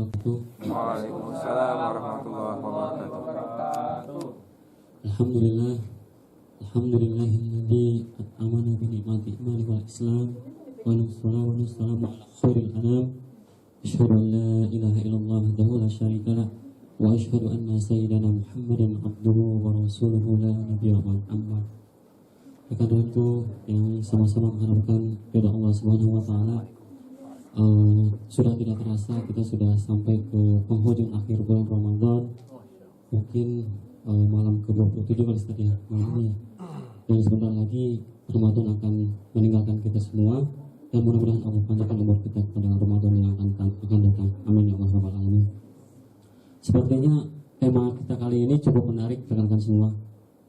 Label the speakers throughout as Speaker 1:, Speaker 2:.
Speaker 1: wabarakatuh.
Speaker 2: Waalaikumsalam warahmatullahi wabarakatuh.
Speaker 1: Alhamdulillah, alhamdulillahilladzi at'amana bi ni'mati imani wal islam wa nusallimu ala khairil anam. Asyhadu an la ilaha illallah wahdahu la syarika lah wa asyhadu anna sayyidana Muhammadan abduhu wa rasuluhu la nabiyya ba'dahu. Karena itu yang sama-sama mengharapkan kepada Allah Subhanahu wa taala, sudah tidak terasa kita sudah sampai ke penghujung akhir bulan Ramadan. Mungkin malam ke-27 kali Ustaz ya, malam ini. Dan sebentar lagi Ramadan akan meninggalkan kita semua, dan mudah-mudahan Allah panjangkan umur kita pada Ramadan yang akan datang. Amin ya Allah rabbal alamin. Sepertinya tema kita kali ini cukup menarik rekan-rekan semua.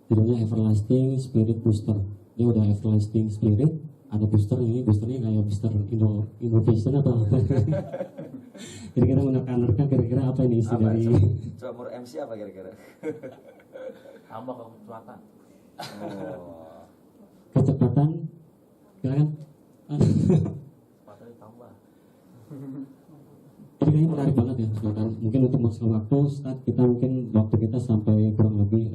Speaker 1: Judulnya Everlasting Spirit Booster. Ini udah Everlasting Spirit, ada booster ini, boosternya kayak booster innovation atau apa? Jadi kita menekan-nekan kira-kira apa ini isi apa, dari
Speaker 3: Coba MC apa kira-kira?
Speaker 4: Tambah kecepatan.
Speaker 1: kecepatan, silakan.
Speaker 4: Kecepatan ditambah.
Speaker 1: Jadi kayaknya menarik banget ya, silakan. Mungkin untuk masalah waktu, start kita mungkin waktu kita sampai kurang lebih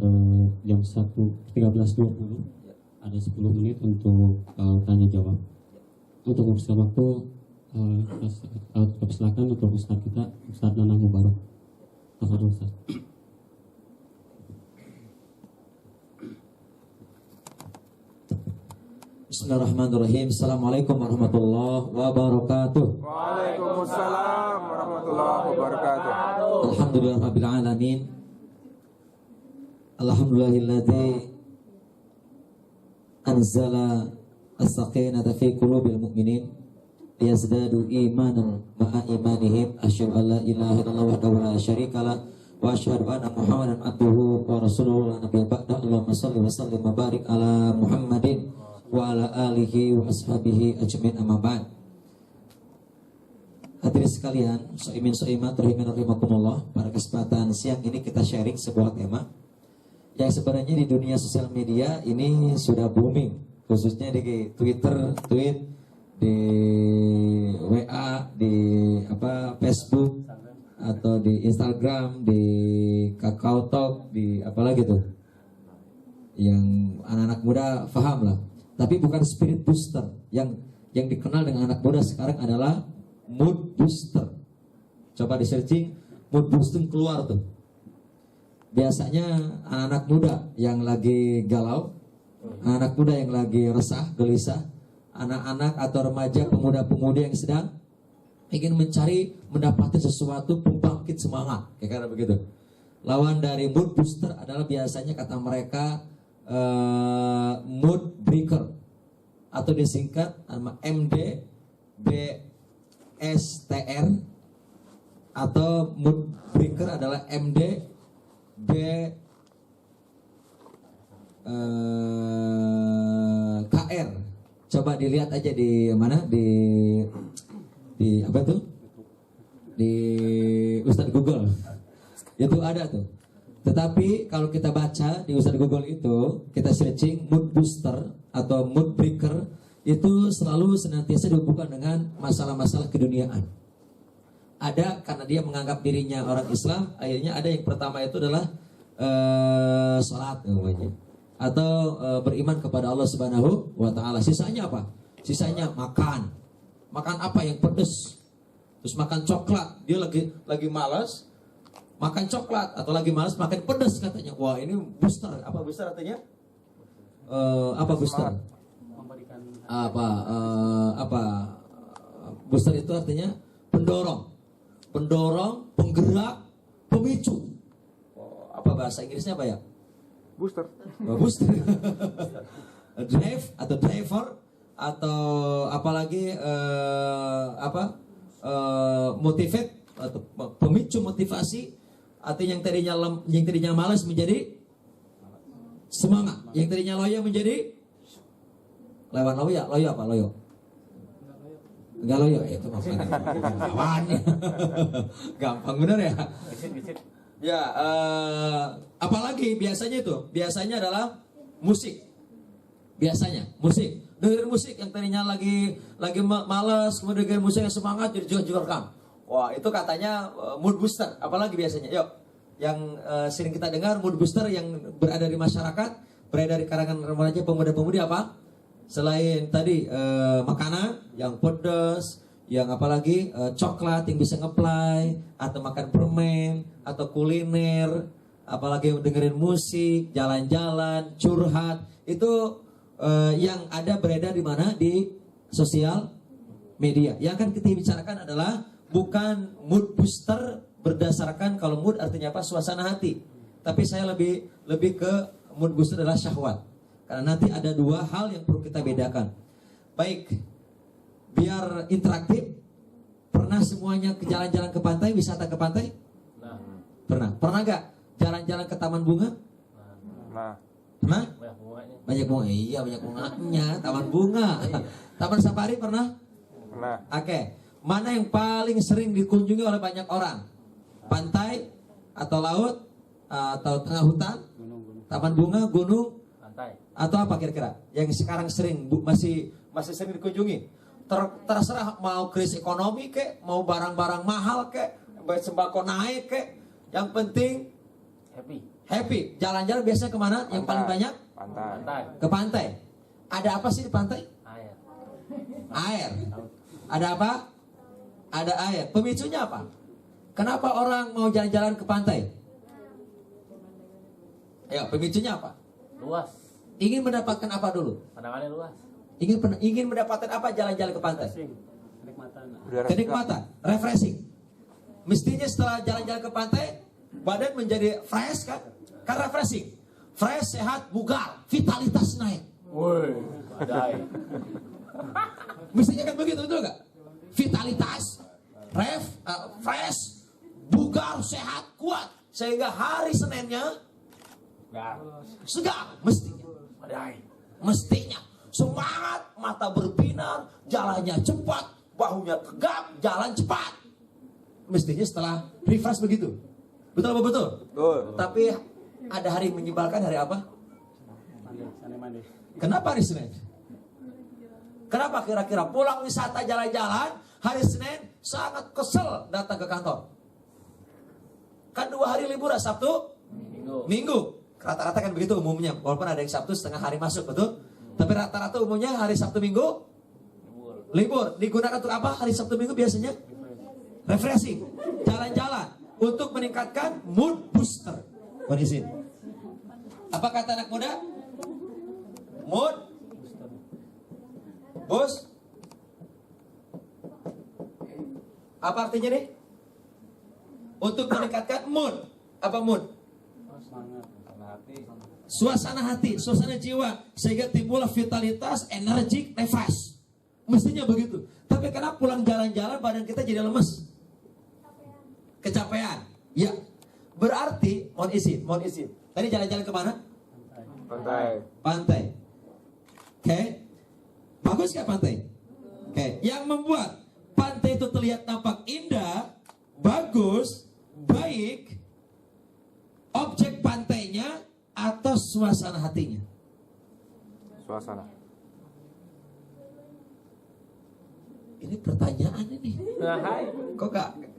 Speaker 1: jam 13.20. Ada 10 menit untuk tanya jawab. Untuk masalah waktu, silakan untuk Ustaz kita, Ustaz Nanang Mubarak. Tafadhol Ustaz.
Speaker 3: Bismillahirrahmanirrahim. Assalamualaikum warahmatullahi wabarakatuh.
Speaker 2: Waalaikumsalam warahmatullahi wabarakatuh.
Speaker 3: Alhamdulillahirabbil alamin. Alhamdulillahilladzi anzala as-sakinata fi qulubil mu'minin liyazdadu imanan ma'a imanihim. Asyhadu an la ilaha illallah wahdahu la syarikalah wa asyhadu anna Muhammadan abduhu wa rasuluhu la nabiyya ba'da. Allahumma shalli wa sallim wa barik ala Muhammadin wa ala alihi wa ashabihi ajmain, amma ba'd. Hadirin sekalian, soimin soimat rahimakumullah. Pada kesempatan siang ini kita sharing sebuah tema yang sebenarnya di dunia sosial media ini sudah booming, khususnya di Twitter, di WA, di Facebook atau di Instagram, di KakaoTalk, di apalagi tuh yang anak-anak muda paham lah. Tapi bukan spirit booster. Yang dikenal dengan anak muda sekarang adalah mood booster. Coba di searching mood booster keluar tuh. Biasanya anak-anak muda yang lagi galau, anak muda yang lagi resah, gelisah, anak-anak atau remaja, pemuda-pemudi yang sedang ingin mendapati sesuatu pembangkit semangat, kayak begitu. Lawan dari mood booster adalah biasanya kata mereka mood breaker atau disingkat nama MD BSTR, atau mood breaker adalah MD KR. Coba dilihat aja di mana, di apa tuh, di Ustadz Google itu ada tuh. Tetapi kalau kita baca di Ustadz Google itu, kita searching mood booster atau mood breaker, itu selalu senantiasa dihubungkan dengan masalah-masalah keduniaan. Ada karena dia menganggap dirinya orang Islam, akhirnya ada yang pertama itu adalah sholat namanya, atau beriman kepada Allah Subhanahu wa taala. Sisanya apa? Sisanya makan apa yang pedes, terus makan coklat. Dia lagi malas makan coklat, atau lagi malas makan pedas katanya. Wah, ini booster. Apa booster artinya? Apa booster? Apa booster itu artinya pendorong, penggerak, pemicu. Apa bahasa Inggrisnya apa ya?
Speaker 2: Booster.
Speaker 3: Booster. Drive atau driver, atau apalagi motivate atau pemicu, motivasi. Artinya yang tadinya malas menjadi semangat, yang tadinya loyo menjadi lawan loyo apa loyo? Enggak loyo, itu maksudnya lawannya. Gampang bener ya. Ya, apalagi biasanya adalah musik. Biasanya musik, dengerin musik yang tadinya lagi malas, kemudian dengerin musik yang semangat, jadi juga rekam. Wah, itu katanya mood booster. Apalagi biasanya? Yuk, yang sering kita dengar mood booster yang berada di masyarakat, berada di kalangan remaja, pemuda-pemudi apa? Selain tadi makanan yang pedas, yang apalagi coklat yang bisa ngeplay, atau makan permen, atau kuliner, apalagi dengerin musik, jalan-jalan, curhat, itu yang ada beredar di mana? Di sosial media. Yang akan kita bicarakan adalah bukan mood booster berdasarkan, kalau mood artinya apa? Suasana hati. Tapi saya lebih ke mood booster adalah syahwat. Karena nanti ada dua hal yang perlu kita bedakan. Baik, biar interaktif. Pernah semuanya ke jalan-jalan ke pantai, wisata ke pantai?
Speaker 4: Nah,
Speaker 3: Pernah. Pernah gak jalan-jalan ke taman bunga?
Speaker 2: Nah,
Speaker 3: Pernah?
Speaker 4: banyak bunganya.
Speaker 3: Banyak bunga. Iya, banyak bunganya. Taman bunga. Taman safari pernah?
Speaker 2: nah,
Speaker 3: Oke. Mana yang paling sering dikunjungi oleh banyak orang? Pantai atau laut atau tengah hutan? Taman bunga, gunung,
Speaker 4: Pantai.
Speaker 3: atau apa kira-kira? Yang sekarang sering masih sering dikunjungi. Terserah mau krisis ekonomi kek, mau barang-barang mahal kek, sembako naik kek. Yang penting
Speaker 4: Happy.
Speaker 3: Jalan-jalan biasanya kemana? Yang paling banyak?
Speaker 2: pantai.
Speaker 4: Pantai.
Speaker 3: Ke pantai. Ada apa sih di pantai?
Speaker 4: Air.
Speaker 3: Air. Ada apa? Ada air. Pemicunya apa? Kenapa orang mau jalan-jalan ke pantai? Ayo, pemicunya apa?
Speaker 4: Luas.
Speaker 3: Ingin mendapatkan apa dulu?
Speaker 4: Pandangannya luas.
Speaker 3: Ingin mendapatkan apa jalan-jalan ke pantai?
Speaker 2: Udara segar.
Speaker 3: Kenikmatan, refreshing. Mestinya setelah jalan-jalan ke pantai, badan menjadi fresh kan? Kan refreshing. Fresh, sehat, bugar, vitalitas naik.
Speaker 4: Woi, badai.
Speaker 3: Mestinya kan begitu, betul gak? Vitalitas, fresh, bugar, sehat, kuat. Sehingga hari Seninnya segar, mestinya.
Speaker 4: Badai.
Speaker 3: Mestinya semangat, mata berbinar, jalannya cepat, bahunya tegap, jalan cepat. Mestinya setelah refresh begitu. Betul apa betul?
Speaker 2: Betul.
Speaker 3: Tapi ada hari menyebalkan, hari apa? Kenapa hari Senin? Kenapa kira-kira pulang wisata jalan-jalan hari Senin sangat kesel datang ke kantor? Kan 2 hari libur, Sabtu, Minggu. Rata-rata kan begitu umumnya. Walaupun ada yang Sabtu setengah hari masuk, betul? Tapi rata-rata umumnya hari Sabtu Minggu libur. Digunakan untuk apa hari Sabtu Minggu biasanya? Refreshing, jalan-jalan untuk meningkatkan mood booster. Mohon izin. Apa kata anak muda? Mood boost. Apa artinya nih? Untuk meningkatkan mood. Apa mood? Suasana hati, suasana jiwa, sehingga timbullah vitalitas, energik, refresh. Mestinya begitu. Tapi kenapa pulang jalan-jalan badan kita jadi lemes? Kecapean. Ya. Berarti, mohon izin. Tadi jalan-jalan kemana? Pantai. Oke. Bagus gak pantai? Oke. Yang membuat pantai itu terlihat nampak indah, bagus, baik, objek pantainya atau suasana hatinya?
Speaker 2: Suasana.
Speaker 3: Ini pertanyaan ini. Kok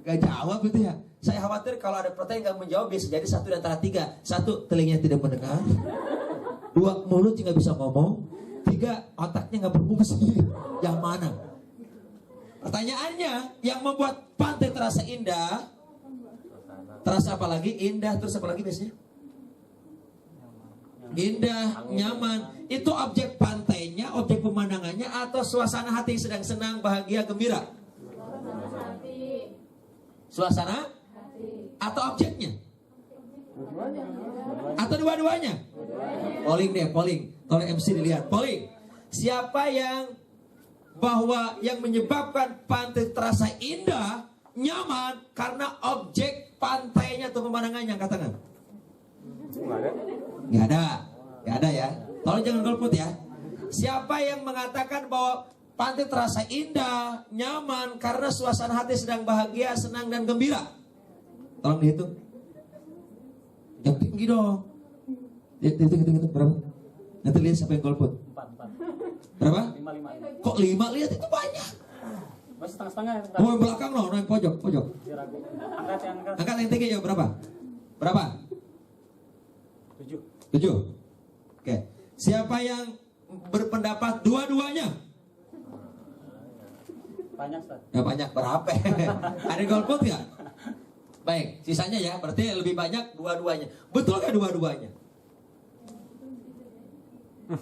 Speaker 3: gak jawab itu ya? Saya khawatir kalau ada pertanyaan gak menjawab, bisa jadi 1 di antara 3. 1, telinganya tidak mendengar. 2, mulutnya gak bisa ngomong. 3, otaknya gak berfungsi. Yang mana? Pertanyaannya, yang membuat pantai terasa indah, terasa apa lagi? Indah, terus apa lagi biasanya? Indah, nyaman. Itu objek pantainya, objek pemandangannya, atau suasana hati sedang senang, bahagia, gembira? Suasana? Atau objeknya? Atau dua-duanya? Polling deh, polling. Tolong MC dilihat, polling. Siapa yang bahwa yang menyebabkan pantai terasa indah, nyaman karena objek pantainya atau pemandangannya, angkat tangan. Nggak ada ya. Tolong jangan golput ya. Siapa yang mengatakan bahwa pantai terasa indah, nyaman karena suasana hati sedang bahagia, senang dan gembira? Tolong dihitung. Yang tinggi dong. Hitung berapa? Nanti lihat siapa yang golput.
Speaker 4: 4.
Speaker 3: Berapa?
Speaker 4: 5.
Speaker 3: Kok 5? Lihat itu banyak.
Speaker 1: Masih setengah-setengah.
Speaker 3: Oh, yang belakang loh, yang pojok.
Speaker 1: Angkat.
Speaker 3: Angkat yang tinggi ya, berapa? Berapa? 7. Oke. Siapa yang berpendapat dua-duanya?
Speaker 1: Banyak, Ustaz.
Speaker 3: Ya banyak, berapa? Ada golput nggak? Baik, sisanya ya, berarti lebih banyak dua-duanya. Betul nggak dua-duanya?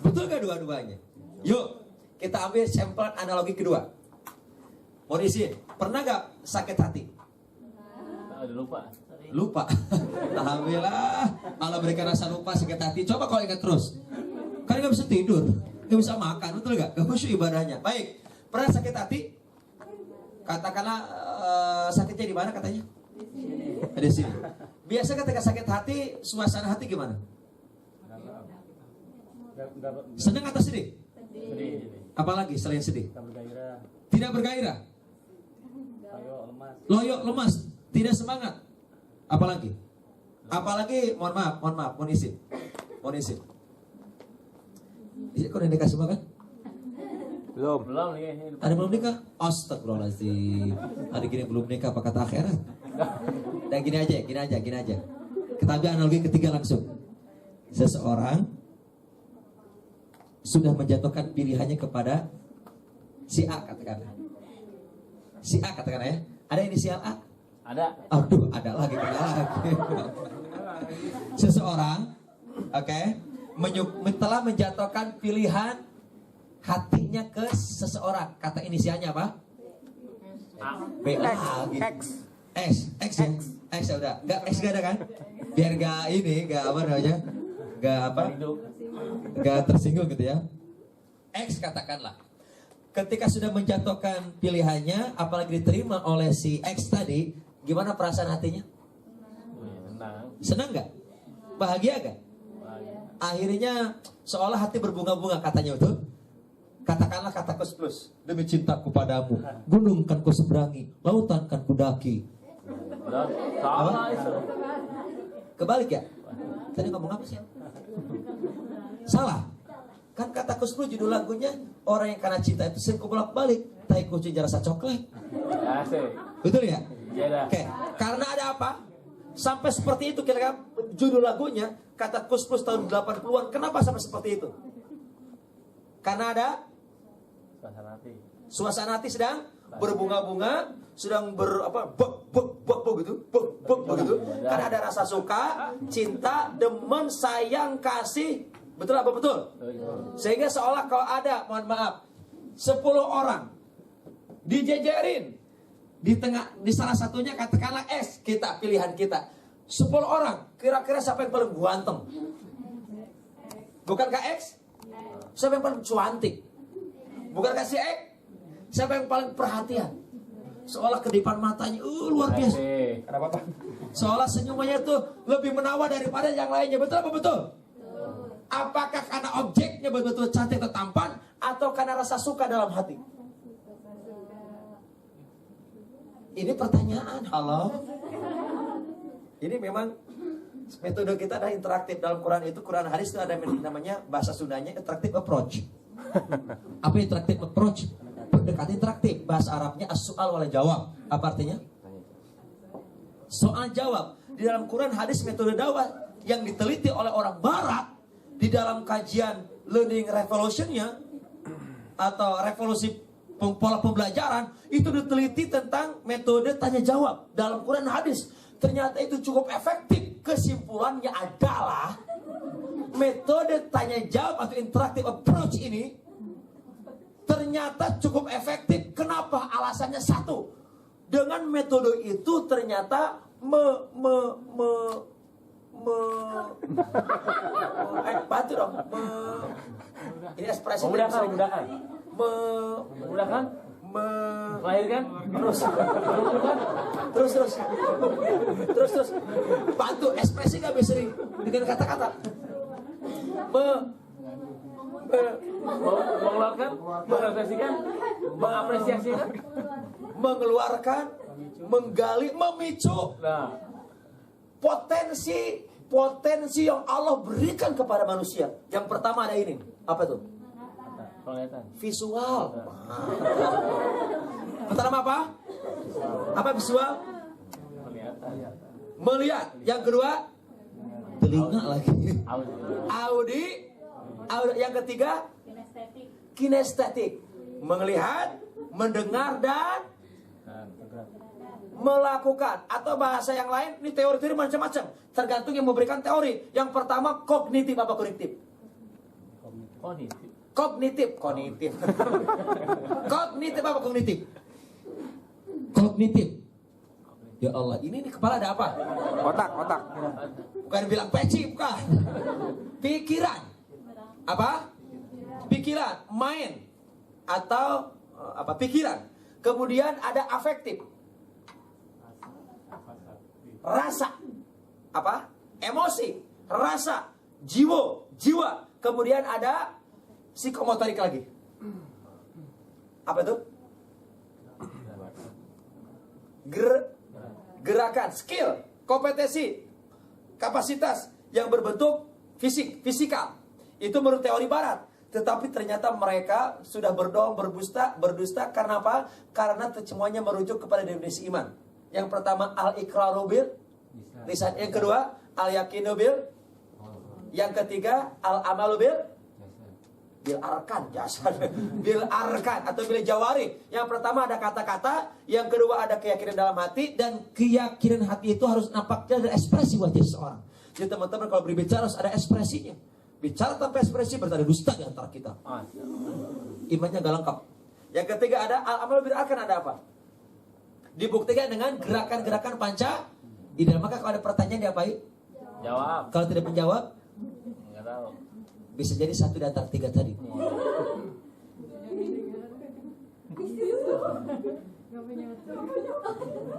Speaker 3: Betul nggak dua-duanya? Yuk, kita ambil sampel analogi kedua. Mau diisi, pernah nggak sakit hati?
Speaker 4: Lupa.
Speaker 3: Lupa. Alhamdulillah, Allah berikan rasa lupa, sakit hati. Coba kalau ingat terus. Kan nggak bisa tidur, nggak bisa makan, betul nggak? Nggak khusyuk ibadahnya. Baik, pernah sakit hati? Katakanlah sakitnya di mana katanya? Di sini. Biasa ketika sakit hati, suasana hati gimana? Senang atau sedih? Apalagi selain sedih? Tidak bergairah. Loyo, lemas, tidak semangat. Apalagi? Mohon maaf, mohon izin. Kok udah nikah semua kan?
Speaker 2: Belum.
Speaker 3: Ada belum nikah? Astagfirullahaladzim. Ada gini belum nikah apa kata akhirat? Dan gini aja. Kita ambil analogi ketiga langsung. Seseorang sudah menjatuhkan pilihannya kepada si A katakanlah. Si A katakanlah ya. Ada inisial A?
Speaker 4: Ada.
Speaker 3: Aduh, ada lagi. Seseorang, telah menjatuhkan pilihan hatinya ke seseorang. Kata inisialnya apa? B lagi. X ya udah. X gak ada kan? Biar gak apa namanya? Gak tersinggung gitu ya. X katakanlah. Ketika sudah menjatuhkan pilihannya, apalagi diterima oleh si X tadi, gimana perasaan hatinya? Senang gak? Bahagia gak? Akhirnya seolah hati berbunga-bunga katanya betul. Katakanlah kata plus. Demi cintaku padamu, gunung kan ku seberangi, lautan kan ku daki.
Speaker 4: Salah itu.
Speaker 3: Kebalik ya? Tadi ngomong apa sih? Salah. Kan kata plus judul lagunya, orang yang karena cinta itu sering bolak-balik, tai kucing rasa coklat.
Speaker 4: Asik.
Speaker 3: Betul ya?
Speaker 4: Iya.
Speaker 3: Oke. Karena ada apa? Sampai seperti itu kira-kira judul lagunya, kata plus tahun 80-an. Kenapa sampai seperti itu? Karena ada suasana hati sedang berbunga-bunga, sedang begitu. Karena ada rasa suka, cinta, demen, sayang, kasih. Betul apa betul? Sehingga seolah kalau ada, mohon maaf, 10 orang dijejerin di salah satunya katakanlah S, pilihan kita. 10 orang, kira-kira siapa yang paling ganteng? Bukankah X? Siapa yang paling cantik? Bukankah si X? Siapa yang paling perhatian? Seolah kedipan matanya luar biasa. Seolah senyumannya itu lebih menawan daripada yang lainnya. Betul apa betul? Apakah karena objeknya betul-betul cantik atau tampan, atau karena rasa suka dalam hati? Ini pertanyaan. Halo. Ini memang metode kita adalah interaktif. Dalam Quran itu, Quran hadis itu ada namanya bahasa Sundanya interactive approach. Apa interactive approach? Pendekatan interaktif. Bahasa Arabnya as-su'al wal jawab. Apa artinya? Soal jawab. Di dalam Quran hadis metode dakwah yang diteliti oleh orang Barat di dalam kajian learning revolutionnya atau revolusi pola pembelajaran itu diteliti tentang metode tanya jawab dalam Quran hadis. Ternyata itu cukup efektif. Kesimpulannya adalah metode tanya jawab atau interactive approach ini ternyata cukup efektif. Kenapa? Alasannya satu. Dengan metode itu ternyata bantu dong. Ini ekspresi
Speaker 4: Memudahkan. Melahirkan.
Speaker 3: Terus bantu ekspresi gak bisa dengan kata-kata.
Speaker 4: Mengeluarkan, mengapresiasikan,
Speaker 3: mengeluarkan, menggali, memicu.
Speaker 4: Nah,
Speaker 3: potensi yang Allah berikan kepada manusia. Yang pertama ada ini. Apa tuh?
Speaker 4: penglihatan.
Speaker 3: Visual. Pertama apa? Apa visual? Melihat. Yang kedua, telinga lagi. Audi. Yang ketiga, kinestetik. Melihat, mendengar dan melakukan. Atau bahasa yang lain, ini teori-teori macam-macam. Tergantung yang memberikan teori. Yang pertama, kognitif. Apa kognitif? Kognitif. Kognitif apa kognitif? Kognitif. Ya Allah, ini di kepala ada apa?
Speaker 2: Otak.
Speaker 3: Bukan bilang peci, bukan. Pikiran. Apa? Pikiran, main atau apa? Pikiran. Kemudian ada afektif. Rasa. Apa? Emosi, rasa, jiwa. Kemudian ada psikomotorik lagi. Apa itu? Gerakan, skill, kompetensi, kapasitas yang berbentuk fisikal. Itu menurut teori barat. Tetapi ternyata mereka sudah berdusta karena apa? Karena semuanya merujuk kepada definisi iman. Yang pertama al-iqraru bil lisan, yang kedua al-yaqinu bil, yang ketiga al-amalu bil arkan, jasad. Bil arkan atau bil jawari. Yang pertama ada kata-kata, yang kedua ada keyakinan dalam hati, dan keyakinan hati itu harus nampaknya ada ekspresi wajah seseorang. Jadi teman-teman kalau berbicara harus ada ekspresinya. Bicara tanpa ekspresi berarti ada dusta di antara kita. Imannya gak lengkap. Yang ketiga ada al-amalu bil arkan, ada apa? Dibuktikan dengan gerakan-gerakan panca indera. Maka kalau ada pertanyaan diapain?
Speaker 4: Jawab.
Speaker 3: Kalau tidak menjawab,
Speaker 4: Enggak tahu.
Speaker 3: bisa jadi satu di antara tiga tadi.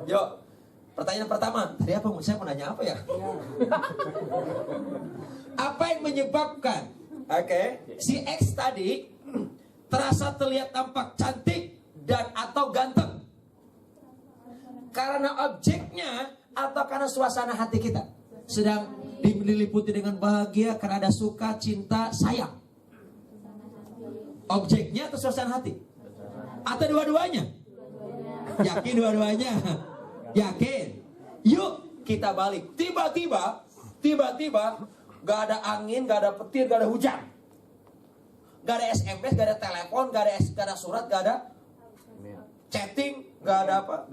Speaker 3: Yuk, pertanyaan pertama. Tadi apa? Saya mau nanya apa ya? Apa yang menyebabkan si X tadi terasa terlihat tampak cantik dan atau ganteng? Karena objeknya atau karena suasana hati kita sedang diliputi dengan bahagia karena ada suka, cinta, sayang? Objeknya atau suasana hati? Atau dua-duanya? Yakin dua-duanya? Yakin? Yuk kita balik. Tiba-tiba gak ada angin, gak ada petir, gak ada hujan, gak ada SMS, gak ada telepon, gak ada surat, gak ada chatting, gak ada apa?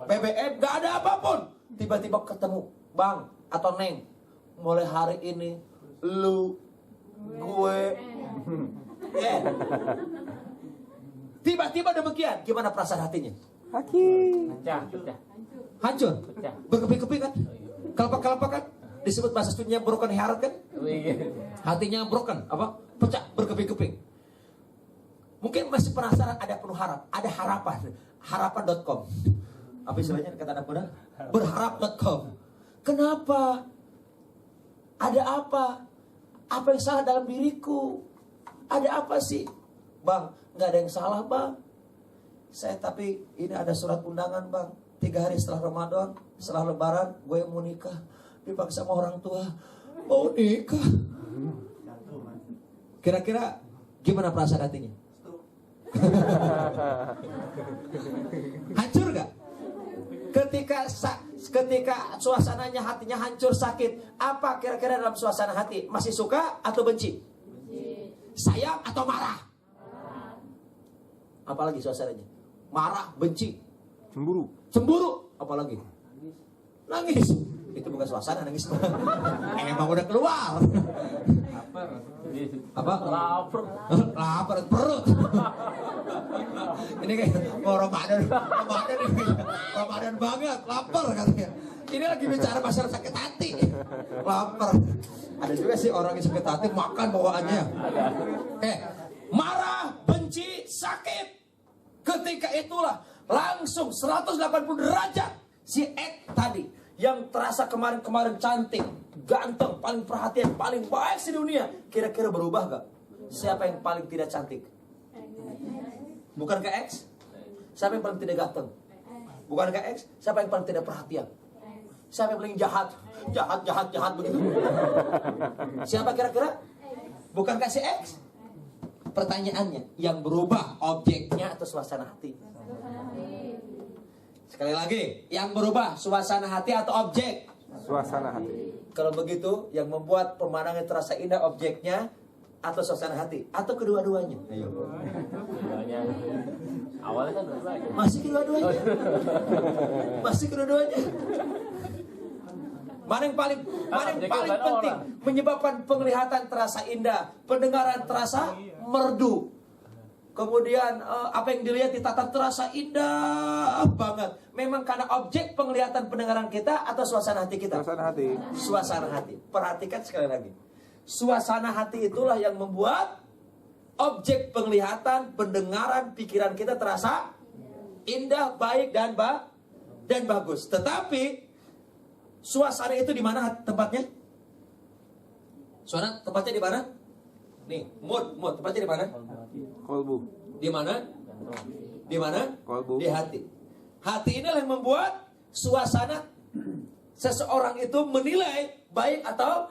Speaker 3: BBM, gak ada apapun. Tiba-tiba ketemu Bang atau Neng, mulai hari ini lu, gue, tiba-tiba demikian. Gimana perasaan hatinya?
Speaker 4: Pecah.
Speaker 3: Hancur, berkeping-keping kan, kelopak-kelopak kan, disebut bahasa studinya broken heart kan. Hatinya broken, apa? Pecah, berkeping-keping. Mungkin masih penasaran, ada penuh harap, ada harapan. Harapan.com. Apa istilahnya kata anak muda? Berharap.com. Kenapa? Ada apa? Apa yang salah dalam diriku? Ada apa sih? Bang, gak ada yang salah bang. Tapi ini ada surat undangan bang. 3 hari setelah Ramadan, setelah Lebaran, gue mau nikah. Dipaksa sama orang tua. Mau nikah. Kira-kira gimana perasaan hatinya? Hancur gak? Ketika suasananya, hatinya hancur, sakit, apa kira-kira dalam suasana hati? Masih suka atau benci? Sayang atau marah? Apalagi suasananya? Marah, benci, cemburu, apalagi? Nangis. Itu bukan suasana nangis. Emang udah keluar. Apa? Lapar perut. Ini kayak mau Ramadan banget, lapar katanya. Ini lagi bicara masalah sakit hati. Lapar. Ada juga sih orang yang sakit hati makan bawaannya. Marah, benci, sakit. Ketika itulah langsung 180 derajat si X tadi yang terasa kemarin-kemarin cantik, ganteng, paling perhatian, paling baik di dunia, kira-kira berubah gak? Siapa yang paling tidak cantik? Bukan ke X? Siapa yang paling tidak ganteng? Bukan ke X? Siapa yang paling tidak perhatian? Siapa yang paling jahat? Jahat begitu. Siapa kira-kira? Bukan ke si X? Pertanyaannya, yang berubah objeknya atau suasana hati? Sekali lagi, yang berubah suasana hati atau objek?
Speaker 2: Suasana hati.
Speaker 3: Kalau begitu, yang membuat pemandangan terasa indah objeknya atau suasana hati atau kedua-duanya? Ayo.
Speaker 4: Keduanya. Awalnya kan dua-duanya.
Speaker 3: Masih kedua-duanya. Masih kedua-duanya. Mana yang paling penting menyebabkan penglihatan terasa indah, pendengaran terasa merdu. Kemudian apa yang dilihat ditatap terasa indah banget. Memang karena objek penglihatan pendengaran kita atau suasana hati kita?
Speaker 2: Suasana hati.
Speaker 3: Suasana hati. Perhatikan sekali lagi. Suasana hati itulah yang membuat objek penglihatan, pendengaran, pikiran kita terasa indah, baik dan bagus. Tetapi suasana itu di mana tempatnya? Suasana tempatnya di mana? Nih, mood tempatnya di mana?
Speaker 2: Kolbu.
Speaker 3: Di mana? Di mana?
Speaker 2: Kolbu.
Speaker 3: Di hati. Hati inilah yang membuat suasana seseorang itu menilai baik atau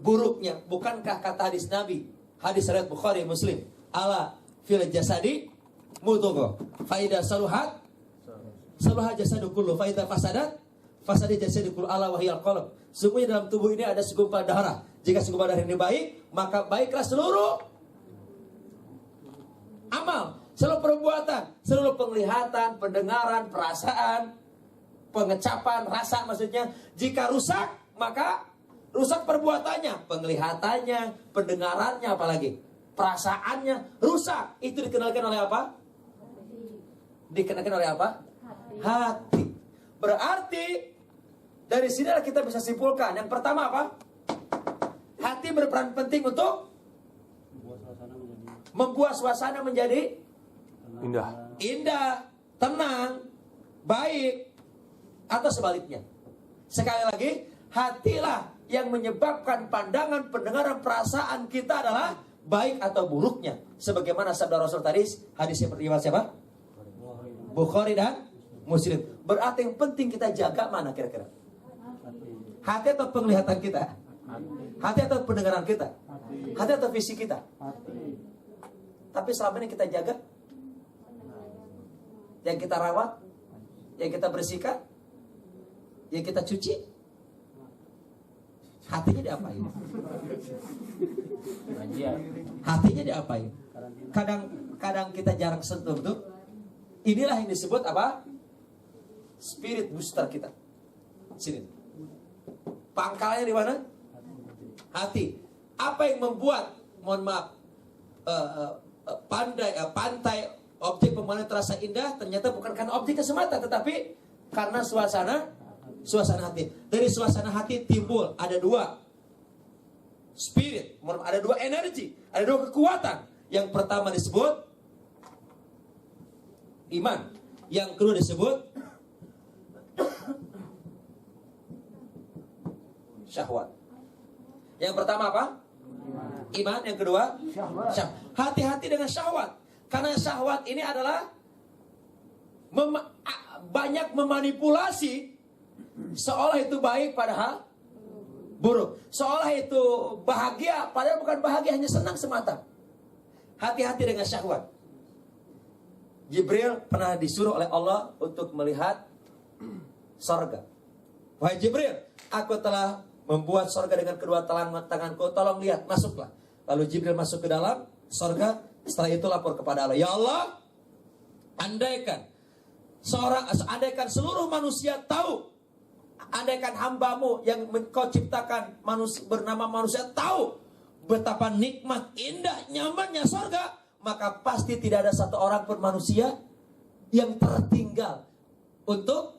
Speaker 3: buruknya. Bukankah kata hadis Nabi, hadis riwayat Bukhari Muslim, ala fil jasadi mudghah, fa idza saluhat saluha jasadu kullu, fa idza fasadat fasadi jasadu kullu, ala wahyal qalb. Sungguhnya dalam tubuh ini ada segumpal darah. Jika segumpal darah ini baik, maka baiklah seluruh amal, seluruh perbuatan, seluruh penglihatan, pendengaran, perasaan, pengecapan, rasa maksudnya. Jika rusak, maka rusak perbuatannya, penglihatannya, pendengarannya, apalagi perasaannya rusak. Itu dikenalkan oleh apa? Dikenakan oleh apa? Hati. Berarti dari sinilah kita bisa simpulkan. Yang pertama apa? Hati berperan penting untuk membuat suasana menjadi indah, tenang, baik, atau sebaliknya. Sekali lagi, hatilah yang menyebabkan pandangan, pendengaran, perasaan kita adalah baik atau buruknya. Sebagaimana sabda Rasul tadi, hadisnya riwayat siapa? Bukhari dan Muslim. Berarti yang penting kita jaga mana kira-kira? Hati atau penglihatan kita? Hati atau pendengaran kita? Hati atau visi kita? Tapi selama ini kita jaga? Yang kita rawat? Yang kita bersihkan? Yang kita cuci? Hatinya diapain? Hatinya diapain? Kadang kita jarang sentuh tuh. Inilah yang disebut apa? Spirit booster kita. Sini. Pangkalnya di mana? Hati. Apa yang membuat, mohon maaf, pantai objek pemandangan terasa indah? Ternyata bukan karena objeknya semata, tetapi karena suasana hati. Dari suasana hati timbul ada dua spirit, ada dua energi, ada dua kekuatan. Yang pertama disebut iman, yang kedua disebut syahwat. Yang pertama apa? Iman. Yang kedua syahwat. Hati-hati dengan syahwat, karena syahwat ini adalah banyak memanipulasi seolah itu baik padahal buruk, seolah itu bahagia padahal bukan bahagia, hanya senang semata. Hati-hati dengan syahwat. Jibril pernah disuruh oleh Allah untuk melihat sorga. Wahai Jibril, aku telah membuat sorga dengan kedua tanganku, tolong lihat, masuklah. Lalu Jibril masuk ke dalam sorga. Setelah itu lapor kepada Allah, ya Allah, andaikan seluruh manusia tahu, andaikan hambamu yang kau ciptakan bernama manusia tahu betapa nikmat, indah, nyamannya sorga, maka pasti tidak ada satu orang pun manusia yang tertinggal untuk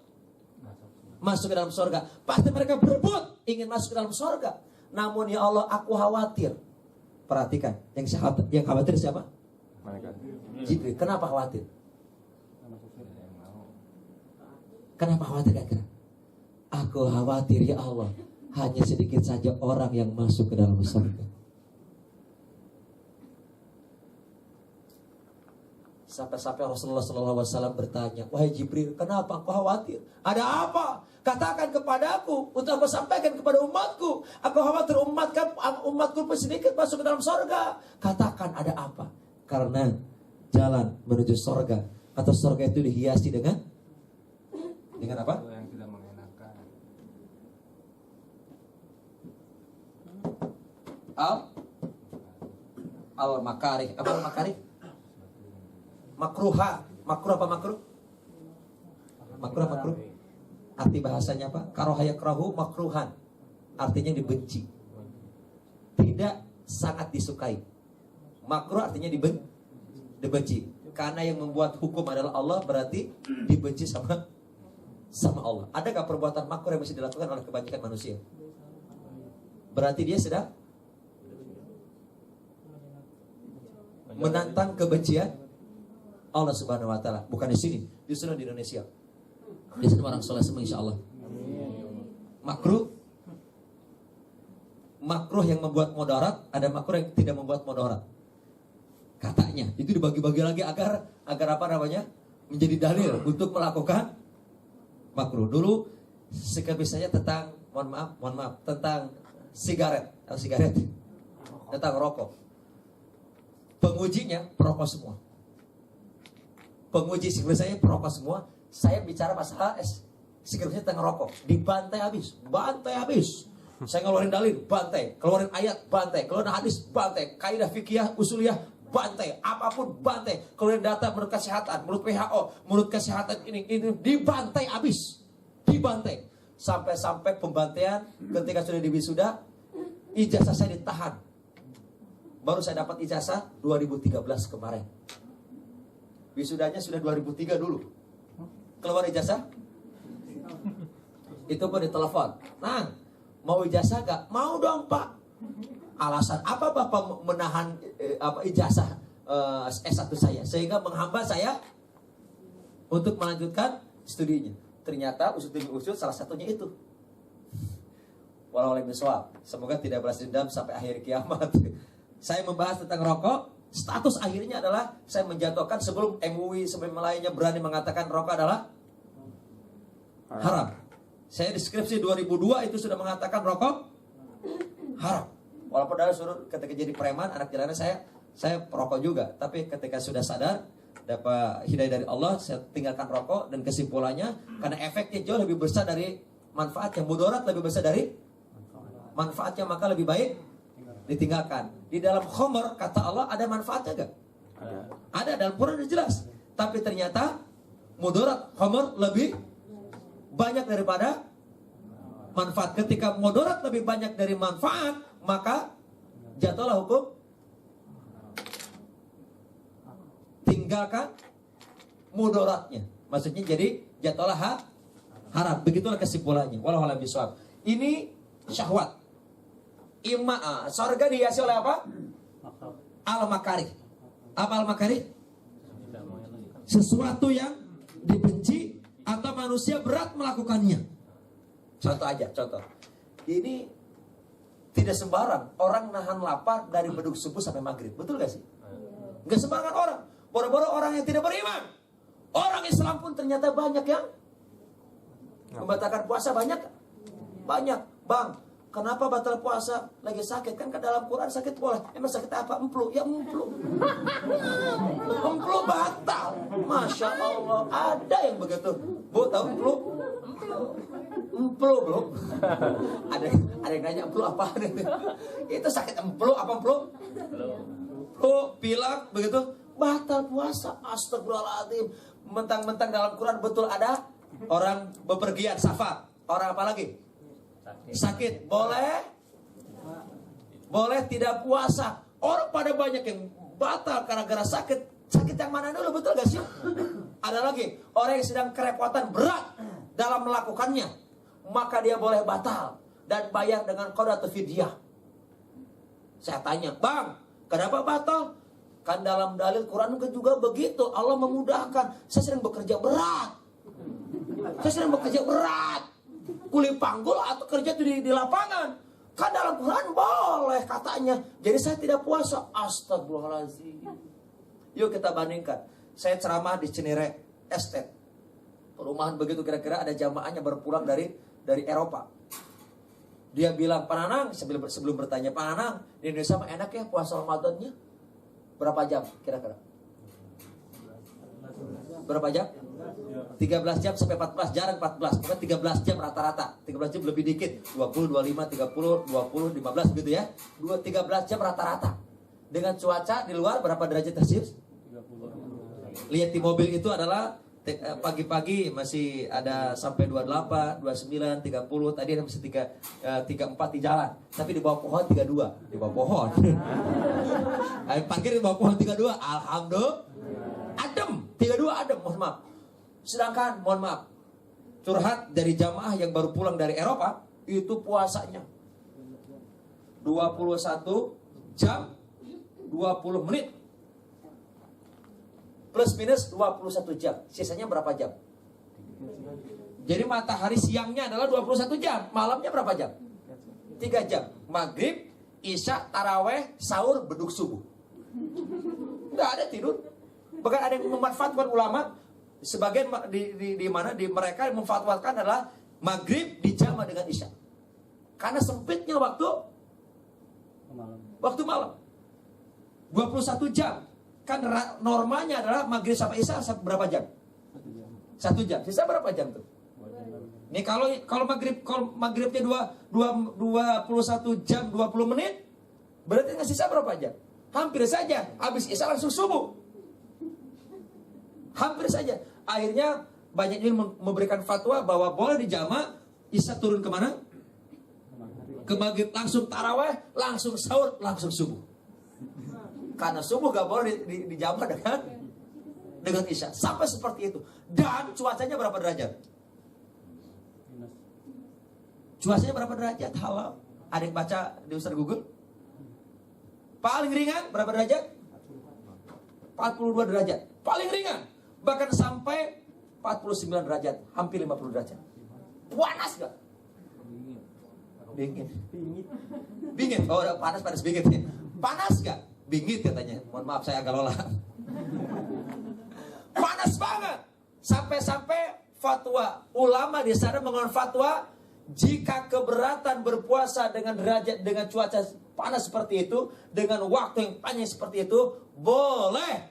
Speaker 3: masuk ke dalam sorga. Pasti mereka berebut ingin masuk ke dalam sorga. Namun ya Allah, aku khawatir. Perhatikan, yang khawatir siapa? Jibril. Kenapa khawatir? Kenapa khawatir kira-kira? Aku khawatir ya Allah, hanya sedikit saja orang yang masuk ke dalam surga. Sampai-sampai Rasulullah SAW bertanya, wahai Jibril, kenapa engkau khawatir? Ada apa? Katakan kepadaku untuk aku sampaikan kepada umatku. Aku khawatir umatku sedikit masuk ke dalam surga. Katakan ada apa? Karena jalan menuju surga atau surga itu dihiasi dengan Dengan apa?
Speaker 2: Yang tidak mengenakan.
Speaker 3: Al makarih. Apa al makarih? Makruha. Makruh apa makruh? Makruh makruh. Arti bahasanya apa? Karoha yakrahu makruhan. Artinya dibenci. Tidak sangat disukai. Makruh artinya dibenci. Karena yang membuat hukum adalah Allah, berarti dibenci sama Allah. Adakah perbuatan makruh yang bisa dilakukan oleh kebanyakan manusia? Berarti dia sedang menantang kebencian Allah Subhanahu wa taala. Bukan di sini, justru di Indonesia. Di sini orang soleh semua insyaallah. Makruh yang membuat mudarat, ada makruh yang tidak membuat mudarat. Katanya itu dibagi-bagi lagi agar apa namanya? Menjadi dalil untuk melakukan makruh. Dulu sekali saya tentang mohon maaf tentang sigaret, tentang rokok. Pengujinya perokok semua. Penguji sigaret saya perokok semua. Saya bicara masalah sigaretnya tentang rokok, dibantai habis. Saya ngeluarin dalil, bantai. Keluarin ayat, bantai. Keluarin hadis, bantai. Kaidah fikih, usuliyah, bantai. Apapun bantai. Keluarin data menurut kesehatan, menurut WHO, menurut kesehatan ini dibantai habis. Dibantai. Sampai pembantaian ketika sudah di wisuda, ijazah saya ditahan. Baru saya dapat ijazah 2013 kemarin. Wisudanya sudah 2003 dulu. Keluar ijazah, itu pun ditelepon. Nang, mau ijazah gak? Mau dong pak. Alasan apa bapak menahan ijazah S1 saya? Sehingga menghambat saya untuk melanjutkan studinya. Ternyata usut demi usut salah satunya itu. Walau bisawab. Semoga tidak balas dendam sampai akhir kiamat. Saya membahas tentang rokok. Status akhirnya adalah saya menjatuhkan sebelum MUI sebelum lainnya berani mengatakan rokok adalah haram. Saya di skripsi 2002 itu sudah mengatakan rokok haram. Walaupun dari suruh ketika jadi preman anak jalanan saya perokok juga. Tapi ketika sudah sadar dapat hidayah dari Allah, saya tinggalkan rokok. Dan kesimpulannya karena efeknya jauh lebih besar dari manfaatnya, mudarat lebih besar dari manfaatnya, maka lebih baik ditinggalkan. Di dalam khamr kata Allah ada manfaatnya gak? Ada dalam Quran jelas. Tapi ternyata mudarat khamr lebih banyak daripada manfaat. Ketika mudarat lebih banyak dari manfaat, maka jatuhlah hukum tinggalkan mudaratnya. Maksudnya jadi jatuhlah haram. Begitulah kesimpulannya. Wallahu a'lam bishawab. Ini syahwat. Surga dihiasi oleh apa? Al-makarih. Apa al-makarih? Sesuatu yang dibenci atau manusia berat melakukannya. Contoh. Ini tidak sembarang orang nahan lapar dari beduk subuh sampai maghrib. Betul gak sih? Gak sembarangan orang. Boro-boro orang yang tidak beriman. Orang Islam pun ternyata banyak yang membatalkan puasa. Banyak. Bang, kenapa batal puasa? Lagi sakit. Kan ke dalam Quran sakit boleh. Emang sakit apa? Emplu. Ya emplu. Emplu batal. Masya Allah. Ada yang begitu. Bu tahu emplu? Emplu bro. Ada yang nanya emplu apa? Itu sakit emplu apa emplu? Pilek begitu. Batal puasa. Astagfirullahaladzim. Mentang-mentang dalam Quran betul ada orang bepergian safar. Orang apa lagi? Sakit. Boleh tidak puasa. Orang pada banyak yang batal gara-gara sakit. Sakit yang mana dulu, betul gak sih? Ada lagi orang yang sedang kerepotan berat dalam melakukannya, maka dia boleh batal dan bayar dengan qadatu fidyah. Saya tanya, bang, kenapa batal? Kan dalam dalil Quran juga begitu. Allah memudahkan. Saya sedang bekerja berat. Kuli panggul atau kerja di lapangan. Kan dalam Quran boleh katanya. Jadi saya tidak puasa. Astagfirullahaladzim. Yuk kita bandingkan. Saya ceramah di Cinere Estate. Perumahan begitu kira-kira ada jamaahnya baru pulang dari Eropa. Dia bilang, Pak Nanang, sebelum bertanya, Pak Nanang, di Indonesia mah enak ya puasa Ramadannya? Berapa jam kira-kira? berapa jam? 13 jam sampai 14, jarang 14, pokoknya 13 jam rata-rata. 13 jam lebih dikit, 20, 25, 30, 20, 15 gitu ya. 13 jam rata-rata. Dengan cuaca di luar berapa derajat Celcius? Lihat di mobil itu adalah pagi-pagi masih ada sampai 28, 29, 30, tadi ada masih 34 di jalan. Tapi di bawah pohon 32, di bawah pohon. Parkir di bawah pohon 32, alhamdulillah. Adem, 32 adem, mohon maaf. Sedangkan, mohon maaf, curhat dari jamaah yang baru pulang dari Eropa, itu puasanya 21 jam 20 menit plus minus 21 jam. Sisanya berapa jam? Jadi matahari siangnya adalah 21 jam, malamnya berapa jam? 3 jam. Maghrib, isya, taraweh, sahur, beduk subuh. Nggak ada tidur. Bahkan ada yang memanfaatkan ulama, sebagian di mana di mereka yang memfatwakan adalah maghrib dijama dengan isya. Karena sempitnya waktu malam. 21 jam. Kan normalnya adalah maghrib sampai isya berapa jam? 1 jam. Sisa berapa jam tuh? Nih kalau maghribnya 21 jam 20 menit, berarti nggak sisa berapa jam? Hampir saja. Habis isya langsung subuh. Hampir saja. Akhirnya banyak yang memberikan fatwa bahwa boleh dijama, isya turun kemana? Ke maghrib, langsung taraweh, langsung sahur, langsung subuh. Karena subuh gak boleh dijama dengan isya. Sampai seperti itu. Dan cuacanya berapa derajat? Cuacanya berapa derajat? Halo. Ada yang baca di Ustaz Google? Paling ringan berapa derajat? 42 derajat. Paling ringan. Bahkan sampai 49 derajat. Hampir 50 derajat. Panas gak? Bingit. Oh udah panas bingit ya. Panas gak? Bingit katanya. Mohon maaf saya agak lola. Panas banget. Sampai-sampai fatwa ulama di sana mengeluarkan fatwa, jika keberatan berpuasa dengan derajat, dengan cuaca panas seperti itu, dengan waktu yang panjang seperti itu, boleh.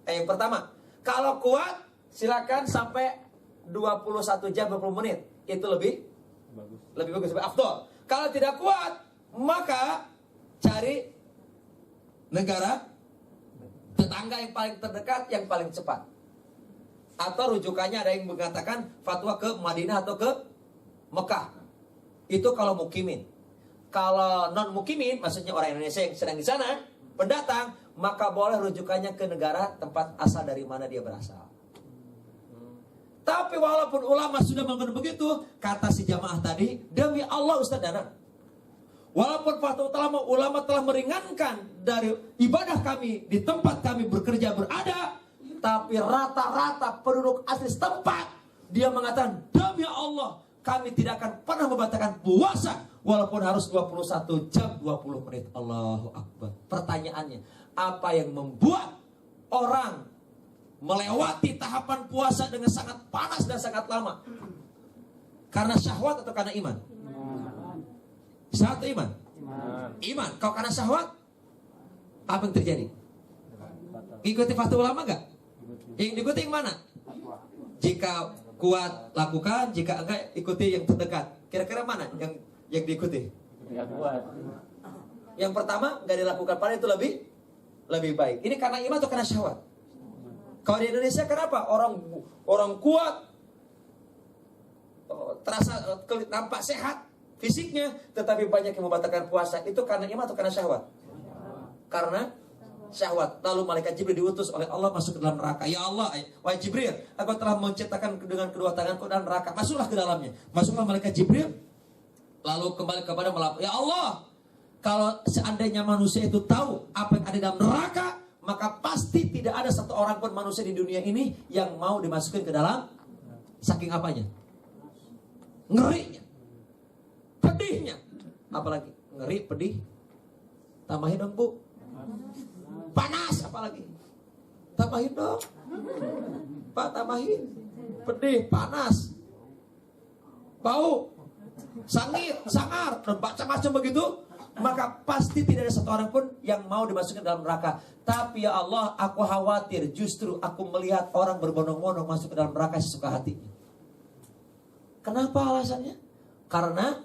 Speaker 3: Yang pertama, kalau kuat silakan sampai 21 jam 20 menit. Itu lebih bagus, lebih afdol. Kalau tidak kuat, maka cari negara tetangga yang paling terdekat, yang paling cepat. Atau rujukannya ada yang mengatakan fatwa ke Madinah atau ke Mekah. Itu kalau mukimin. Kalau non mukimin, maksudnya orang Indonesia yang sedang di sana, pendatang, maka boleh rujukannya ke negara tempat asal dari mana dia berasal. Tapi walaupun ulama sudah mengatakan begitu, kata si jamaah tadi, demi Allah Ustaz Dana, walaupun fatwa ulama telah meringankan dari ibadah kami di tempat kami bekerja berada, tapi rata-rata penduduk asli setempat, dia mengatakan, demi Allah, kami tidak akan pernah membatalkan puasa walaupun harus 21 jam 20 menit. Allahu Akbar. Pertanyaannya, apa yang membuat orang melewati tahapan puasa dengan sangat panas dan sangat lama? Karena syahwat atau karena iman? Syahwat atau iman? Iman. Kalau karena syahwat, apa yang terjadi? Ikuti fatwa ulama enggak? Yang diikuti yang mana? Jika kuat lakukan, jika enggak ikuti yang terdekat. Kira-kira mana yang diikuti? Yang pertama enggak dilakukan, padahal itu lebih baik. Ini karena iman atau karena syahwat? Kalau di Indonesia kenapa orang kuat, terasa nampak sehat fisiknya, tetapi banyak yang membatalkan puasa? Itu karena iman atau karena syahwat? Karena syahwat. Lalu malaikat Jibril diutus oleh Allah masuk ke dalam neraka. Ya Allah, wahai Jibril, aku telah menciptakan dengan kedua tanganku dalam neraka. Masuklah ke dalamnya. Masuklah malaikat Jibril. Lalu kembali kepada melapor. Ya Allah, kalau seandainya manusia itu tahu apa yang ada dalam neraka, maka pasti tidak ada satu orang pun manusia di dunia ini yang mau dimasukin ke dalam. Saking apanya? Ngerinya, pedihnya. Apalagi ngeri, pedih. Tambahin dong Bu. Panas apalagi. Tambahin dong Pak, tambahin. Pedih, panas, bau, sangit, sangar, dan macam-macam begitu. maka pasti tidak ada satu orang pun yang mau dimasukkan dalam neraka. Tapi ya Allah, aku khawatir justru aku melihat orang berbondong-bondong masuk ke dalam neraka sesuka hatinya. Kenapa alasannya? Karena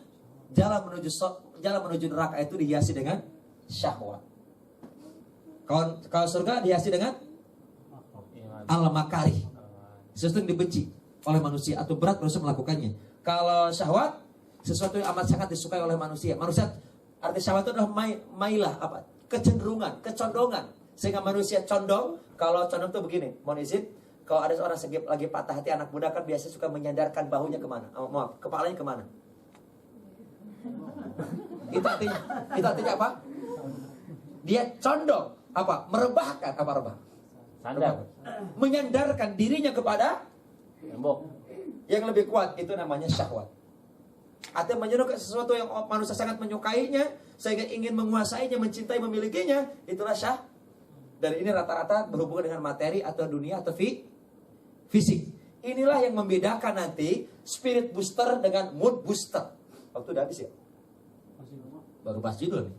Speaker 3: jalan menuju neraka itu dihiasi dengan syahwat. Kalau surga dihiasi dengan al-makarih, sesuatu yang dibenci oleh manusia atau berat manusia melakukannya. Kalau syahwat, sesuatu yang amat sangat disukai oleh manusia. Arti syahwat itu adalah mailah, kecenderungan, kecondongan. Sehingga manusia condong. Kalau condong itu begini, mohon izin, kalau ada seorang lagi patah hati anak muda kan biasanya suka menyandarkan bahunya kemana? Kepalanya kemana? Itu artinya apa? Dia condong, merebahkan, rebah?
Speaker 4: Sandar.
Speaker 3: Menyandarkan dirinya kepada
Speaker 4: Tembok.
Speaker 3: yang lebih kuat, itu namanya syahwat. Artinya menyukai sesuatu yang manusia sangat menyukainya, sehingga ingin menguasainya, mencintai, memilikinya, itulah syah. Dan ini rata-rata berhubungan dengan materi atau dunia atau fisik. Inilah yang membedakan nanti spirit booster dengan mood booster. Waktu udah habis ya? Baru bahas judul nih.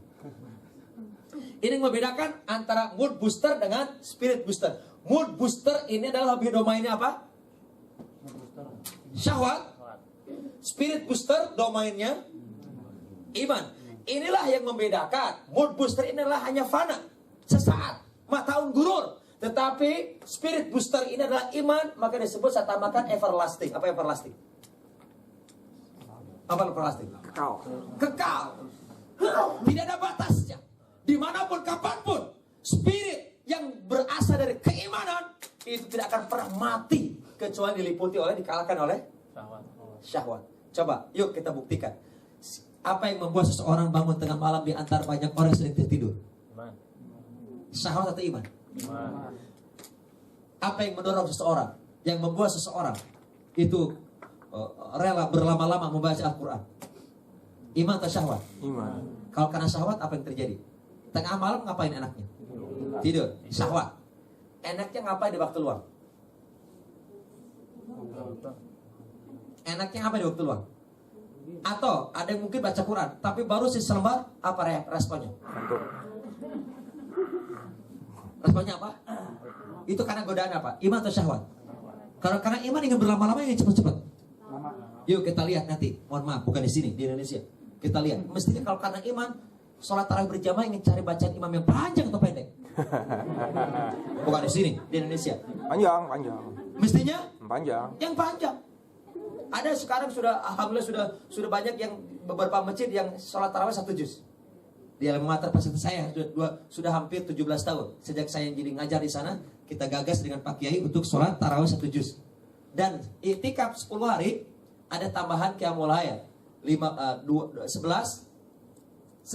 Speaker 3: Ini yang membedakan antara mood booster dengan spirit booster. Mood booster ini adalah lebih domainnya apa? Syahwat. Spirit booster domainnya iman. Inilah yang membedakan. Mood booster inilah hanya fana, sesaat, mataun gurur. Tetapi spirit booster ini adalah iman, maka disebut saya tambahkan everlasting. Apa everlasting? Apa everlasting? Kekal. Tidak ada batasnya. Dimanapun, kapanpun, spirit yang berasal dari keimanan itu tidak akan pernah mati kecuali dikalahkan oleh syahwat. Coba, yuk kita buktikan. Apa yang membuat seseorang bangun tengah malam di antara banyak orang yang sedang tertidur?
Speaker 4: Iman.
Speaker 3: Syahwat atau iman?
Speaker 4: Iman.
Speaker 3: Apa yang mendorong seseorang, yang membuat seseorang itu rela berlama-lama membaca Al-Quran? Iman atau syahwat?
Speaker 2: Iman.
Speaker 3: Kalau karena syahwat, apa yang terjadi? Tengah malam ngapain enaknya? Tidur. Syahwat. Enaknya ngapain di waktu luang? Enaknya apa di waktu luang? Atau ada yang mungkin baca Quran, tapi baru selembar, apa responnya? Responnya apa? Itu karena godaan apa? Iman atau syahwat? Karena iman ingin berlama-lama, ingin cepat-cepat. Yuk kita lihat nanti. Mohon maaf, bukan di sini, di Indonesia. Kita lihat. Mestinya kalau karena iman, sholat tarawih berjamaah ingin cari bacaan imam yang panjang atau pendek? Bukan di sini, di Indonesia.
Speaker 2: Panjang.
Speaker 3: Mestinya
Speaker 2: Panjang.
Speaker 3: yang panjang. Ada sekarang alhamdulillah sudah banyak yang beberapa masjid yang sholat tarawih 1 juz. Di Alma Mater pesantren saya sudah hampir 17 tahun. Sejak saya jadi ngajar di sana, kita gagas dengan Pak Kiai untuk sholat tarawih 1 juz. Dan iktikaf 10 hari ada tambahan qiyamul lail 11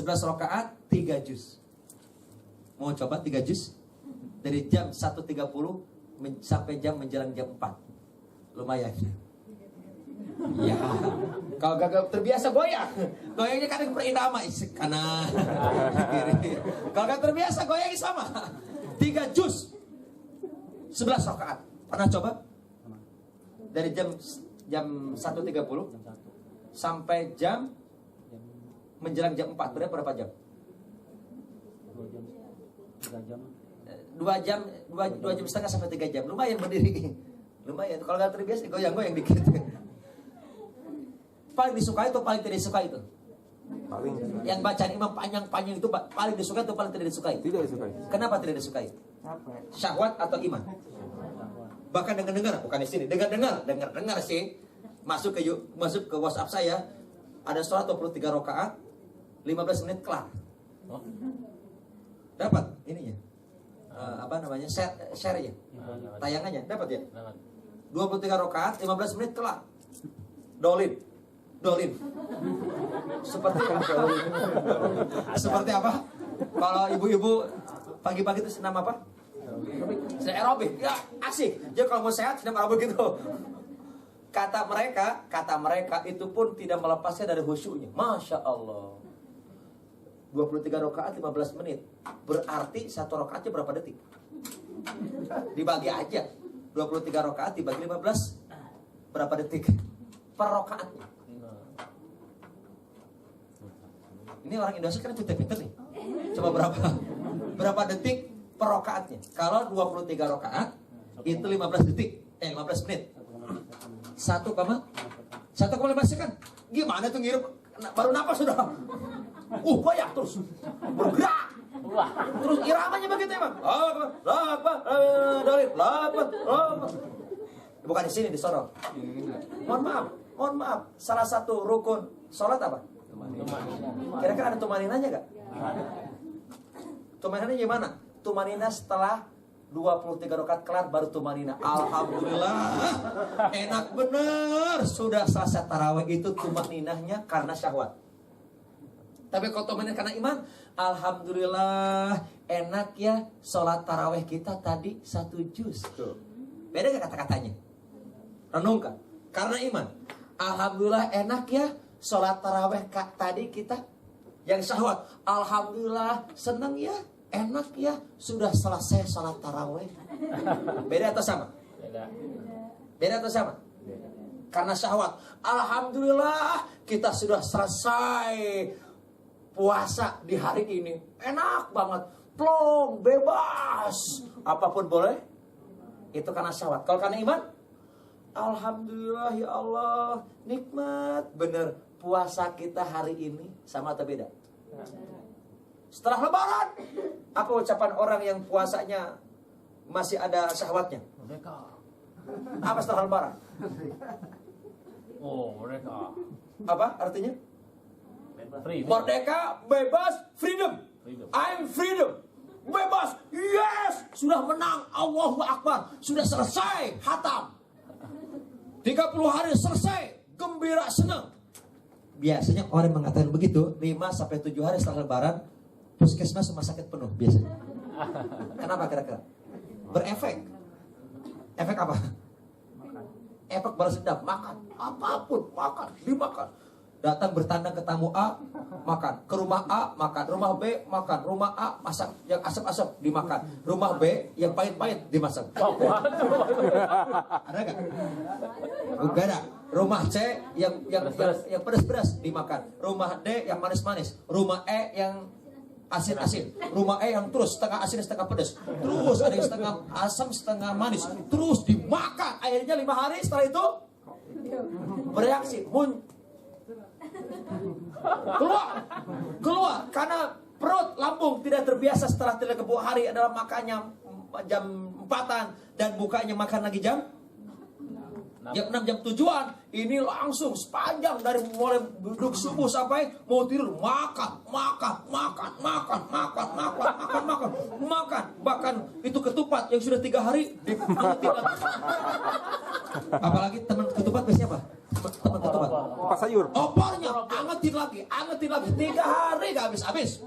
Speaker 3: rakaat 3 juz. Mau coba 3 juz? Dari jam 1.30 sampai menjelang jam 4. Lumayan. Ya, kalau gak terbiasa goyang, goyangnya kadang berirama kanan kiri. Kalau gak terbiasa goyangnya sama. 3 juz 11 rakaat. Pernah coba? Dari jam 1.30 sampai jam menjelang jam 4. Berapa jam? 2 jam setengah sampai 3 jam. Lumayan berdiri. Lumayan. Kalau gak terbiasa goyang-goyang dikit. Paling disukai atau paling tidak disukai itu?
Speaker 2: Paling.
Speaker 3: Yang bacaan imam panjang-panjang itu paling disukai atau paling tidak disukai?
Speaker 2: Tidak disukai.
Speaker 3: Kenapa tidak disukai? Syahwat atau iman? Bahkan dengar-dengar, bukan di sini. Dengar-dengar sih. Masuk ke WhatsApp saya, ada sholat 23 rakaat, 15 menit kelar. Dapat ininya. Share ya. Tayangannya dapat ya? 23 rakaat, 15 menit kelar. Dolin. Seperti apa? Kalau ibu-ibu pagi-pagi itu senam apa? Senam aerobik. Ya, asik. Jadi kalau mau sehat senam aerobik gitu. Kata mereka itu pun tidak melepasnya dari khusyuknya. Masya Allah. 23 rakaat 15 menit. Berarti 1 rakaatnya berapa detik? Dibagi aja. 23 rakaat dibagi 15 berapa detik? Per rakaatnya. Ini orang Indonesia kan pinter-pinter nih. Coba berapa detik per rakaatnya? Kalau 23 rakaat itu 15 detik, 15 menit. 1,15 second. Gimana tuh ngirup? Baru napas sudah. Banyak terus. Bergerak. Terus iramanya begitu emang. Bukan di sini, di sono. Mohon maaf. Salah satu rukun sholat apa? Kira-kira ada tumaninanya gak? Tumaninanya gimana? Tumanina setelah 23 rakaat kelar baru tumanina. Alhamdulillah. Enak bener. Sudah selesai tarawih itu tumaninahnya karena syahwat. Tapi kalau tumanina karena iman, alhamdulillah enak ya sholat tarawih kita tadi 1 juz. Beda gak kata-katanya? Renungkan. Karena iman. Alhamdulillah enak ya sholat tarawih tadi kita yang syahwat. Alhamdulillah senang ya. Enak ya, sudah selesai sholat tarawih. Beda atau sama? Beda atau sama? Karena syahwat. Alhamdulillah kita sudah selesai puasa di hari ini. Enak banget, plong, bebas, apapun boleh. Itu karena syahwat. Kalau karena iman, alhamdulillah ya Allah, nikmat bener puasa kita hari ini. Sama atau beda? Setelah lebaran, apa ucapan orang yang puasanya masih ada syahwatnya?
Speaker 4: Merdeka.
Speaker 3: Apa setelah lebaran?
Speaker 4: Merdeka.
Speaker 3: Apa artinya? Merdeka, bebas, freedom. I'm freedom. Bebas, yes, sudah menang, Allahu Akbar, sudah selesai, hatam. 30 hari selesai, gembira, senang. Biasanya orang mengatakan begitu 5-7 hari setelah lebaran, puskesmas rumah sakit penuh biasanya. Kenapa kira-kira? Berefek. Efek apa? Efek balas dendam, makan. Apapun, makan, dimakan. Datang bertandang ke tamu A, makan. Ke rumah A, makan. Rumah B, makan. Rumah A, masak. Yang asap-asap, dimakan. Rumah B, yang pahit-pahit, dimasak. Ada gak? Gak ada. Rumah C, yang pedas-pedas, dimakan. Rumah D, yang manis-manis. Rumah E, yang asin-asin. Rumah E yang terus setengah asin setengah pedas. Terus ada yang setengah asam setengah manis. Terus dimakan. Akhirnya 5 hari setelah itu bereaksi. Keluar karena perut lambung tidak terbiasa setelah 3 hari adalah makannya jam 4-an dan bukanya makan lagi jam 6 jam tujuan. Ini langsung sepanjang dari mulai duduk subuh sampai mau tidur makan. Bahkan itu ketupat yang sudah 3 hari diangetin lagi. Apalagi teman ketupat biasanya apa? Teman ketupat.
Speaker 2: Apa sayur?
Speaker 3: Opornya angetin lagi 3 hari gak habis.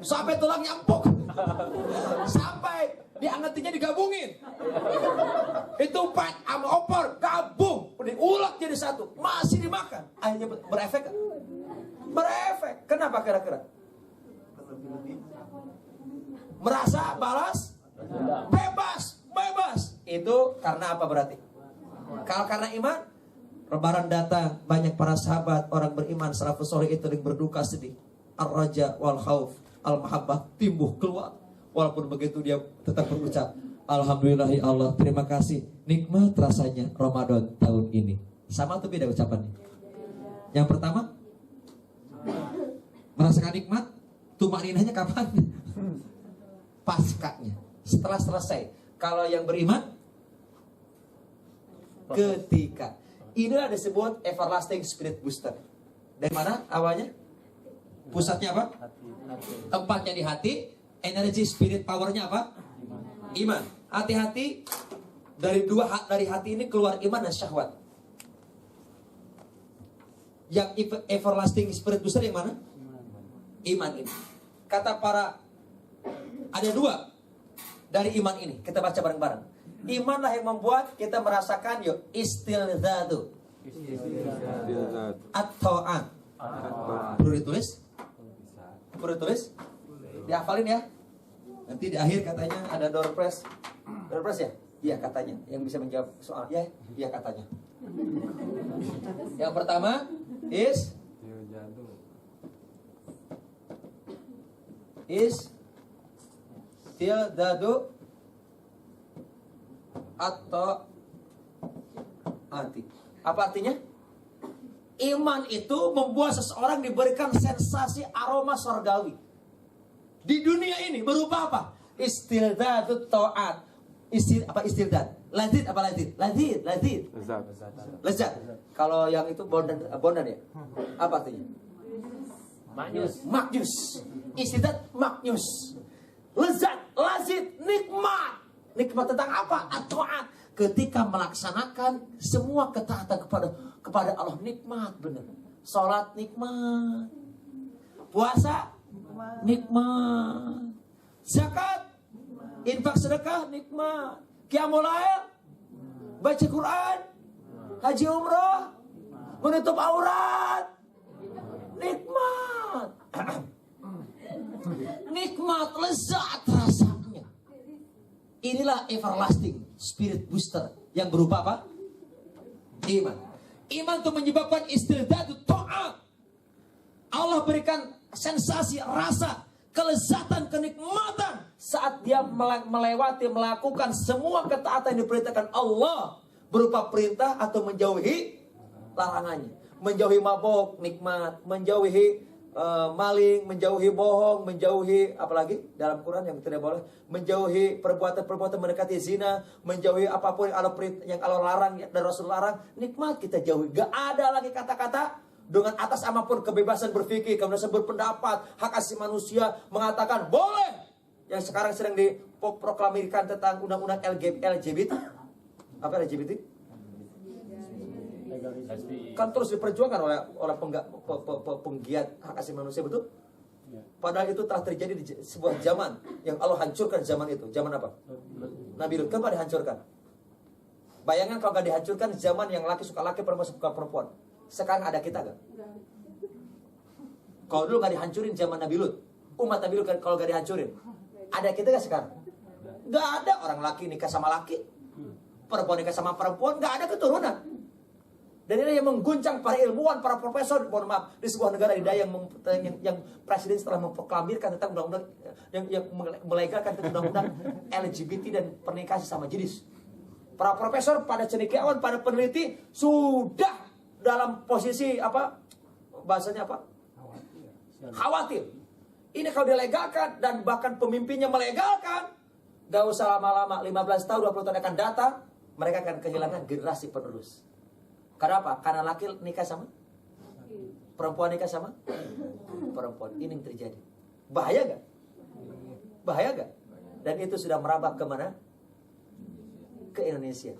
Speaker 3: Sampai tulangnya empuk. Sampai diangetinnya digabungin. Itu pet sama opor gabung, diulek jadi satu, masih dimakan. Akhirnya berefek gak? Berefek. Kenapa kira-kira? Merasa balas bebas. Itu karena apa berarti? Kalau karena iman, lebaran datang, banyak para sahabat orang beriman salafus saleh itu yang berduka sedih. Ar-raja wal khauf, al-mahabbah timbuh keluar. Walaupun begitu dia tetap berucap, alhamdulillah ya Allah, terima kasih, nikmat rasanya Ramadan tahun ini. Sama atau beda ucapannya? Yang pertama, merasakan nikmat, tumaninahnya kapan? Paskanya, setelah selesai. Kalau yang beriman, ketika. Inilah disebut everlasting spirit booster. Dari mana awalnya? Pusatnya apa? Tempatnya di hati. Energi spirit powernya apa? Iman. Hati-hati, dari hati ini keluar iman dan syahwat. Yang everlasting spirit booster yang mana? Iman ini. Kata para, ada 2 dari iman ini. Kita baca bareng-bareng. Imanlah yang membuat kita merasakan istilzatu at-ta'an. Perlu ditulis? Dihafalin ya. Nanti di akhir katanya ada door prize ya? Iya katanya. Yang bisa menjawab soal ya? Iya katanya. Yang pertama is Istildadu atau anti. Apa artinya? Iman itu membuat seseorang diberikan sensasi aroma surgawi. Di dunia ini berupa apa? Istildadu ta'at. Istildad? Lazid apa lazid? Lazid. Lezat. Kalau yang itu bondan ya? Apa artinya? Maknyus. Istildad maknyus. Lezat, lazid, nikmat. Nikmat tentang apa? At-ta'at. Ketika melaksanakan semua ketaatan kepada Allah, nikmat benar. Salat nikmat. Puasa nikmat. Zakat, infak sedekah nikmat. Qiyamul lail, baca Quran, haji umrah, menutup aurat, nikmat. Nikmat, lezat rasanya. Inilah everlasting spirit booster yang berupa apa? Iman. Iman itu menyebabkan istildadu ta'at. Allah berikan sensasi, rasa, kelezatan, kenikmatan saat dia melakukan semua ketaatan yang diperintahkan Allah, berupa perintah atau menjauhi larangannya. Menjauhi mabok, nikmat. Menjauhi maling, menjauhi bohong, menjauhi apalagi dalam Quran yang tidak boleh, menjauhi perbuatan-perbuatan mendekati zina, menjauhi apapun yang Allah larang dan Rasul larang, nikmat kita jauhi. Gak ada lagi kata-kata dengan atas apapun kebebasan berpikir, kebebasan berpendapat, hak asasi manusia mengatakan boleh. Yang sekarang sedang diproklamirkan tentang undang-undang LGBT. Apa LGBT? Kan terus diperjuangkan oleh penggiat hak asasi manusia, betul? Padahal itu telah terjadi di sebuah zaman yang Allah hancurkan zaman itu. Zaman apa? Nabi Lut. Kenapa dihancurkan? Bayangkan kalau nggak dihancurkan, zaman yang laki suka laki, perempuan suka perempuan. Sekarang ada kita gak? Kalau dulu nggak dihancurin zaman Nabi Lut, umat Nabi Lut kalau nggak dihancurin, ada kita gak sekarang? Nggak ada. Orang laki nikah sama laki, perempuan nikah sama perempuan, nggak ada keturunan. Dan ini yang mengguncang para ilmuwan, para profesor, mohon maaf, di sebuah negara adidaya yang presiden setelah memproklamirkan tentang undang-undang yang melegalkan undang-undang LGBT dan pernikahan sesama jenis. Para profesor, pada cendekiawan, pada peneliti sudah dalam posisi apa? Bahasanya apa? Khawatir. Ini kalau dilegalkan dan bahkan pemimpinnya melegalkan, gak usah lama-lama, 15 tahun, 20 tahun akan datang, mereka akan kehilangan generasi penerus. Karena apa? Karena laki nikah sama perempuan, nikah sama perempuan. Ini yang terjadi. Bahaya gak? Bahaya gak? Dan itu sudah merambah kemana? Ke Indonesia.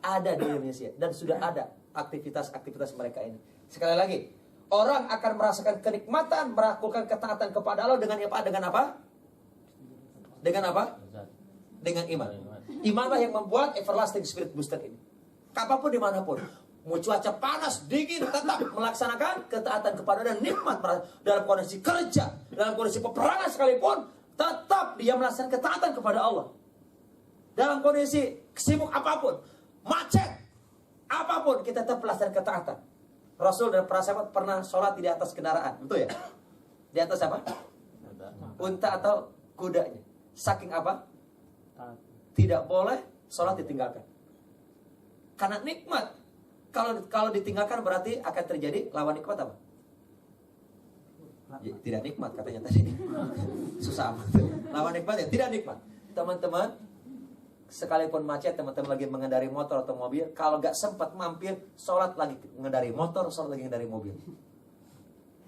Speaker 3: Ada di Indonesia. Dan sudah ada aktivitas-aktivitas mereka ini. Sekali lagi, orang akan merasakan kenikmatan melakukan ketaatan kepada Allah dengan apa? Dengan apa? Dengan apa? Dengan iman. Imanlah yang membuat everlasting spirit booster ini. Apapun dimanapun, mau cuaca panas, dingin, tetap melaksanakan ketaatan kepada dan nikmat dalam kondisi kerja, dalam kondisi peperangan sekalipun, tetap dia melaksanakan ketaatan kepada Allah. Dalam kondisi sibuk apapun, macet, apapun, kita tetap melaksanakan ketaatan. Rasul dan para sahabat pernah sholat di atas kendaraan, betul ya? Di atas apa? Unta atau kudanya. Saking apa? Tidak boleh sholat ditinggalkan. Karena nikmat. Kalau ditinggalkan berarti akan terjadi lawan nikmat apa? Ya, tidak nikmat katanya tadi. Susah amat. Lawan nikmat ya tidak nikmat. Teman-teman, sekalipun macet, teman-teman lagi mengendari motor atau mobil, kalau gak sempat mampir, sholat lagi mengendari motor, sholat lagi mengendari mobil.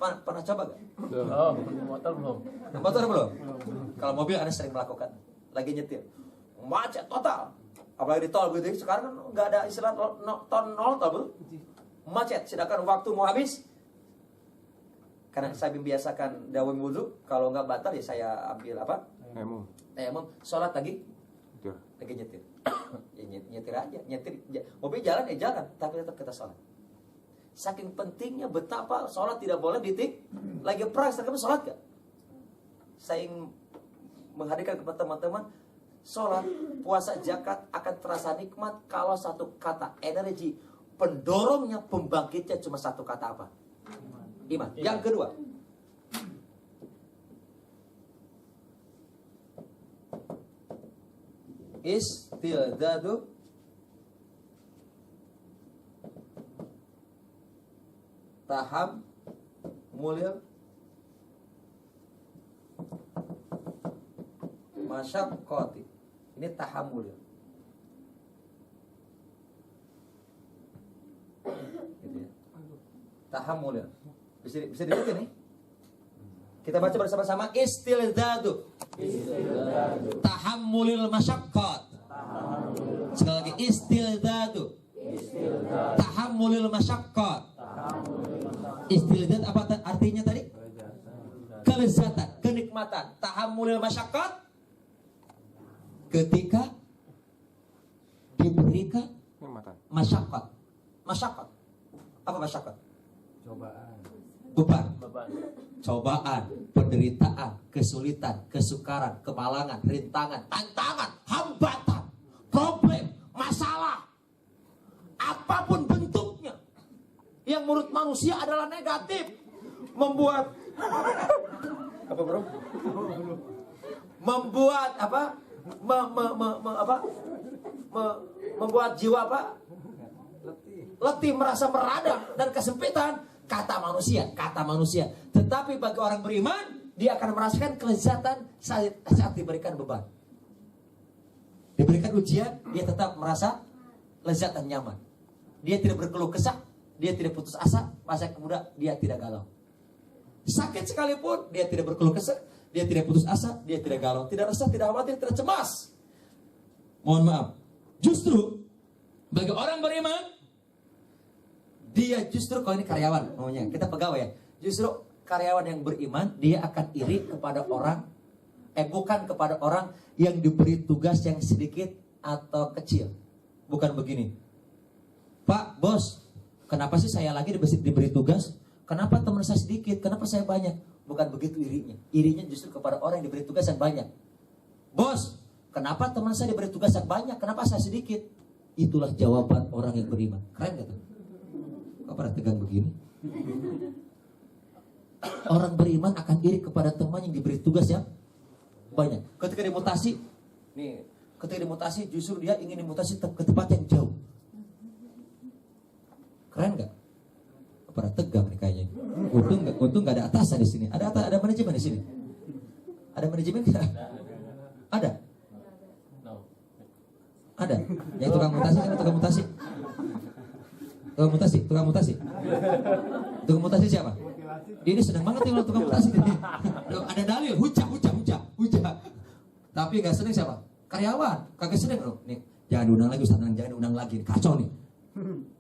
Speaker 3: Pernah coba gak?
Speaker 4: Oh, motor belum.
Speaker 3: Motor belum? Kalau mobil Anda sering melakukan. Lagi nyetir, macet total. Apalagi di tol begitu, sekarang kan nggak ada istilah tol betul? Macet, sedangkan waktu mau habis. Karena saya membiasakan dawing wudhu, kalau nggak batal ya saya ambil apa? Emang sholat lagi nyetir. Ya, nyetir aja, mobil jalan jalan, tapi tetap kita sholat. Saking pentingnya betapa sholat tidak boleh lagi perang, sekarang sholat gak? Saya ingin menghadirkan kepada teman-teman, sholat, puasa, zakat akan terasa nikmat kalau satu kata energi pendorongnya, pembangkitnya cuma satu kata apa? Iman. Yang kedua, Istildadu tahammulil masyaqqati. Ini tahammulil. Gitu ya. Tahammulil. Bisa dibaca nih. Kita baca bersama-sama istildadu. Tahammulil masyaqqat. Sekali lagi istildadu. Tahammulil masyaqqat. Istildad apa artinya tadi? Kelezatan, kenikmatan. Tahammulil masyaqqat ketika diberikan masyaqqat. Masyaqqat. Apa masyaqqat?
Speaker 4: Cobaan.
Speaker 3: Beban.
Speaker 4: Beban.
Speaker 3: Cobaan, penderitaan, kesulitan, kesukaran, kemalangan, rintangan, tantangan, hambatan, problem, masalah, apapun bentuknya yang menurut manusia adalah negatif, membuat apa bro? Membuat apa? Membuat jiwa apa? Letih, merasa meradang dan kesempitan. Kata manusia. Tetapi bagi orang beriman, dia akan merasakan kelezatan saat diberikan beban. Diberikan ujian, dia tetap merasa lezat dan nyaman. Dia tidak berkeluh kesah, dia tidak putus asa, masa kemudian dia tidak galau. Sakit sekalipun, dia tidak berkeluh kesah, dia tidak putus asa, dia tidak galau, tidak resah, tidak khawatir, tidak cemas. Mohon maaf. Justru bagi orang beriman, dia justru, kalau ini karyawan namanya, kita pegawai ya. Justru karyawan yang beriman, dia akan iri kepada orang, bukan kepada orang yang diberi tugas yang sedikit atau kecil. Bukan begini, Pak, bos, kenapa sih saya lagi diberi tugas? Kenapa teman saya sedikit? Kenapa saya banyak? Bukan begitu irinya. Irinya justru kepada orang yang diberi tugas yang banyak. Bos, kenapa teman saya diberi tugas yang banyak? Kenapa saya sedikit? Itulah jawaban orang yang beriman. Keren gak tuh? Kok pada tegang begini? Orang beriman akan iri kepada teman yang diberi tugas yang banyak. Ketika dimutasi, justru dia ingin dimutasi ke tempat yang jauh. Keren nggak? Pada tegang nih kayaknya. Untung nggak ada atasan di sini. Ada manajemen di sini. Ada manajemen nggak? Ada. Ada. Yang tukang mutasi kan tukang mutasi. Tukang mutasi siapa? Ini senang banget nih tukang mutasi. Ada dalil, hujah. Tapi nggak senang siapa? Karyawan, kagak senang loh. Nih, jangan diundang lagi, Ustaz, jangan diundang lagi. Kacau nih.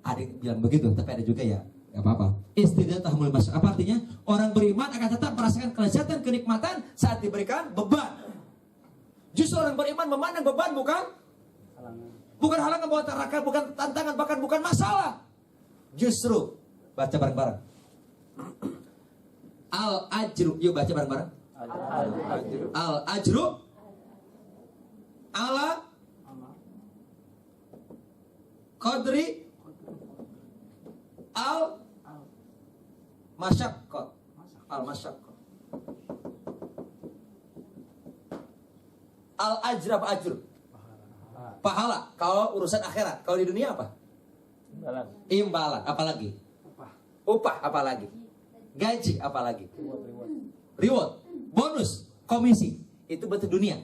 Speaker 3: Ada yang bilang begitu, tapi ada juga ya, nggak apa-apa. Istidad tahmul masya. Apa artinya? Orang beriman akan tetap merasakan kelezatan, kenikmatan saat diberikan beban. Justru orang beriman memandang beban bukan halangan, bukan tarakan, bukan tantangan, bahkan bukan masalah. Justru baca bareng-bareng. Al-ajru, yuk baca bareng-bareng. Al-ajru ala qadri al-masyaqqah. Al-masyaqqah. Al-ajr apa ajr? Pahala. Kalau urusan akhirat. Kalau di dunia apa? Imbalan. Apalagi? Upah. Apalagi? Gaji. Apalagi? Reward. Bonus. Komisi. Itu bentuk dunia.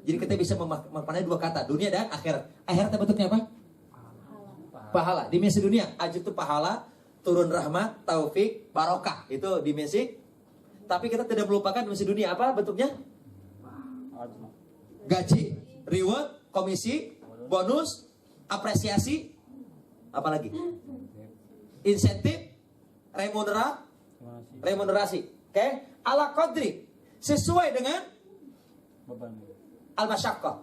Speaker 3: Jadi kita bisa memandai dua kata, dunia dan akhirat. Akhirat bentuknya apa? Pahala. Dimensi dunia, ajr itu pahala, turun rahmat, taufik, barokah. Itu dimensi. Tapi kita tidak melupakan dimensi dunia. Apa bentuknya? Gaji, reward, komisi, bonus, apresiasi, apalagi? Insentif, remunerasi. Oke? Ala qadri, sesuai dengan al-masyaqqah,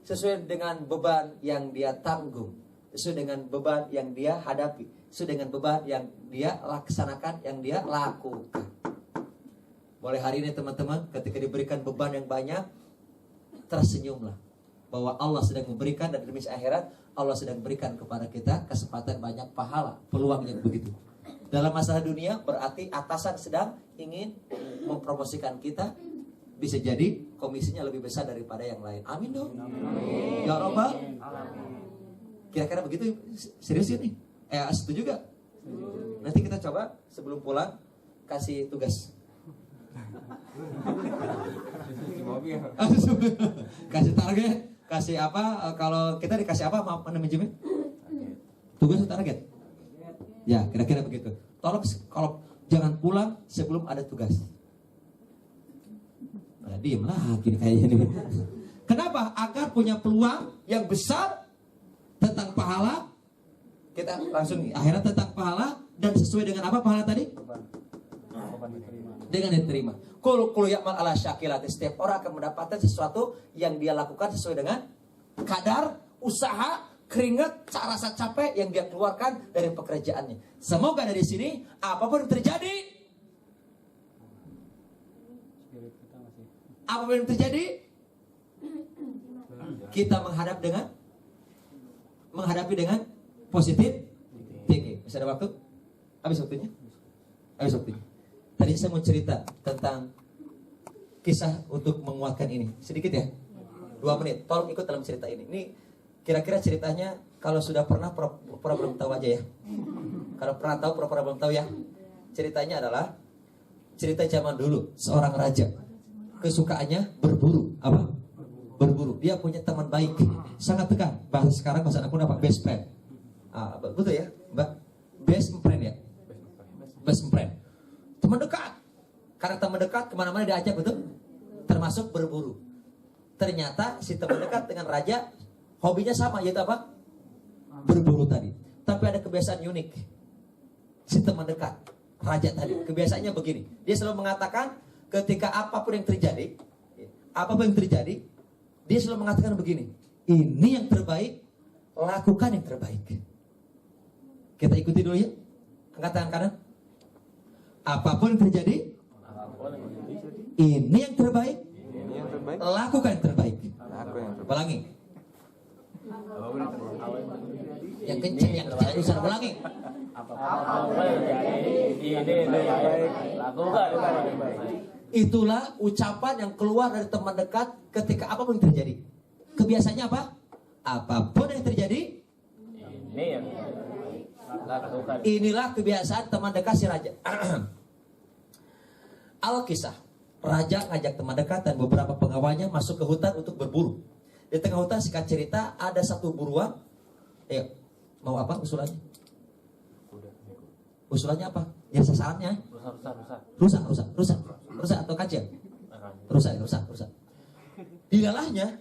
Speaker 3: sesuai dengan beban yang dia tanggung, sesuai dengan beban yang dia hadapi, sesuai dengan beban yang dia laksanakan, yang dia lakukan. Mulai hari ini teman-teman, ketika diberikan beban yang banyak, tersenyumlah bahwa Allah sedang memberikan, dan demi akhirat Allah sedang berikan kepada kita kesempatan banyak pahala, peluang yang begitu. Dalam masalah dunia berarti atasan sedang ingin mempromosikan kita, bisa jadi komisinya lebih besar daripada yang lain. Amin dong. Ya Rabbal. Kira-kira begitu, serius ini? Setuju gak? Nanti kita coba sebelum pulang kasih tugas. Kasih target, kasih apa? Kalau kita dikasih apa manajemen? Tugas atau target? Ya, kira-kira begitu. Tolong kalau jangan pulang sebelum ada tugas. Nah, diem lagi kayaknya nih. Kenapa? Agar punya peluang yang besar tentang pahala. Kita langsung akhirat tentang pahala dan sesuai dengan apa pahala tadi? Dengan diterima. Kul ya'mal ala syakilati, setiap orang akan mendapatkan sesuatu yang dia lakukan sesuai dengan kadar usaha, keringat, rasa capek yang dia keluarkan dari pekerjaannya. Semoga dari sini apapun yang terjadi, kita menghadapi dengan positif thinking. Masih ada waktu? Habis waktunya? Tadi saya mau cerita tentang kisah untuk menguatkan ini. Sedikit ya? 2 menit. Tolong ikut dalam cerita ini. Ini kira-kira ceritanya kalau sudah pernah pura-pura belum tahu aja ya. Kalau pernah tahu pura-pura belum tahu ya. Ceritanya adalah cerita zaman dulu. Seorang raja kesukaannya berburu. Apa? Berburu. Dia punya teman baik, sangat dekat. Bahasa sekarang bahasa aku apa? Best friend. Betul ya, Mbak? Best friend ya. Best friend. Teman dekat. Karena teman dekat kemana-mana diajak, betul? Termasuk berburu. Ternyata si teman dekat dengan raja hobinya sama, yaitu apa? Berburu tadi. Tapi ada kebiasaan unik. Si teman dekat raja tadi, kebiasaannya begini. Dia selalu mengatakan ketika apapun yang terjadi, dia selalu mengatakan begini. Ini yang terbaik, lakukan yang terbaik. Kita ikuti dulu ya. Angkat tangan kanan. Apapun yang terjadi, ini yang terbaik, lakukan yang terbaik. Ulangi. Yang kencang, yang bisa ulangi. Itulah ucapan yang keluar dari teman dekat ketika apapun yang terjadi. Kebiasaannya apa? Apapun yang terjadi, inilah kebiasaan teman dekat si raja. Al-Kisah, raja ngajak teman dekat dan beberapa pengawalnya masuk ke hutan untuk berburu. Di tengah hutan, singkat cerita, ada satu buruan. Mau apa usulannya? Usulannya apa? Ya sasarannya? Rusak atau kacil? Rusak. Dilalahnya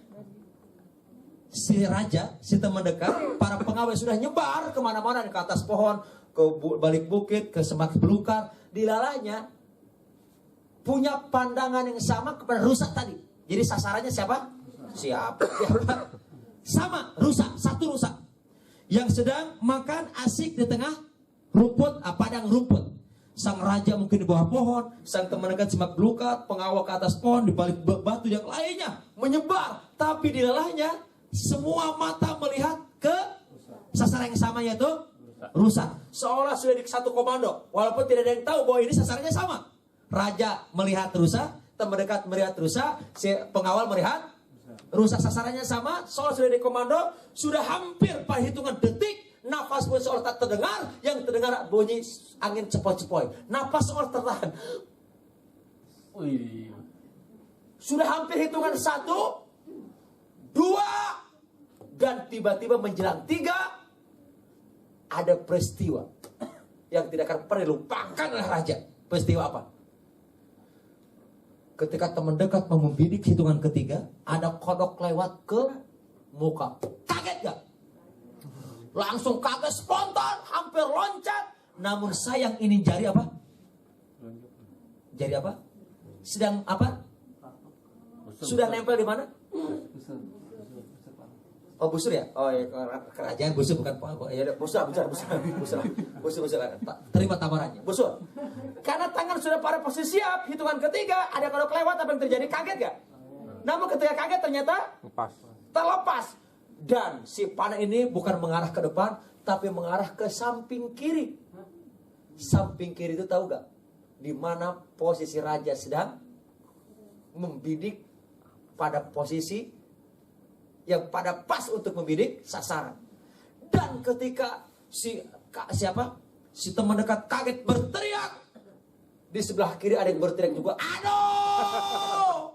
Speaker 3: si raja, si teman dekat, para pengawal sudah nyebar kemana-mana, ke atas pohon, ke balik bukit, ke semak belukar. Dilalahnya punya pandangan yang sama kepada rusak tadi. Jadi sasarannya siapa? Siapa? Sama, rusak, satu rusak. Yang sedang makan asik di tengah rumput, padang rumput. Sang raja mungkin di bawah pohon, sang teman dekat semak belukar, pengawal ke atas pohon, di balik batu yang lainnya menyebar. Tapi di lelahnya semua mata melihat ke sasaran yang sama, yaitu rusak. Seolah sudah di satu komando, walaupun tidak ada yang tahu bahwa ini sasarannya sama. Raja melihat rusak, teman dekat melihat rusak, si pengawal melihat rusak, sasarannya sama. Seolah sudah di komando, sudah hampir pada hitungan detik, nafas pun seolah tak terdengar, yang terdengar bunyi angin cepoi-cepoi. Nafas seolah tertahan. Sudah hampir hitungan 1, 2, dan tiba-tiba menjelang 3, ada peristiwa yang tidak akan pernah dilupakan oleh raja. Peristiwa apa? Ketika teman dekat mau membidik hitungan ketiga, ada kodok lewat ke muka. Kaget gak? Langsung kaget, spontan, hampir loncat. Namun sayang, ini jari apa? Jari apa? Sedang apa? Sudah nempel di mana? Oh, busur ya? Oh ya, kerajaan busur bukan ya, busur. Terima tawarannya, busur. Karena tangan sudah pada posisi siap, hitungan ketiga, ada kodok lewat, apa yang terjadi? Kaget gak? Namun ketika kaget ternyata terlepas. Dan si panah ini bukan mengarah ke depan, tapi mengarah ke samping kiri. Samping kiri itu tahu gak? Di mana posisi raja sedang
Speaker 5: membidik pada posisi yang pada pas untuk membidik sasaran. Dan ketika si teman dekat kaget berteriak, di sebelah kiri ada yang berteriak juga, aduh,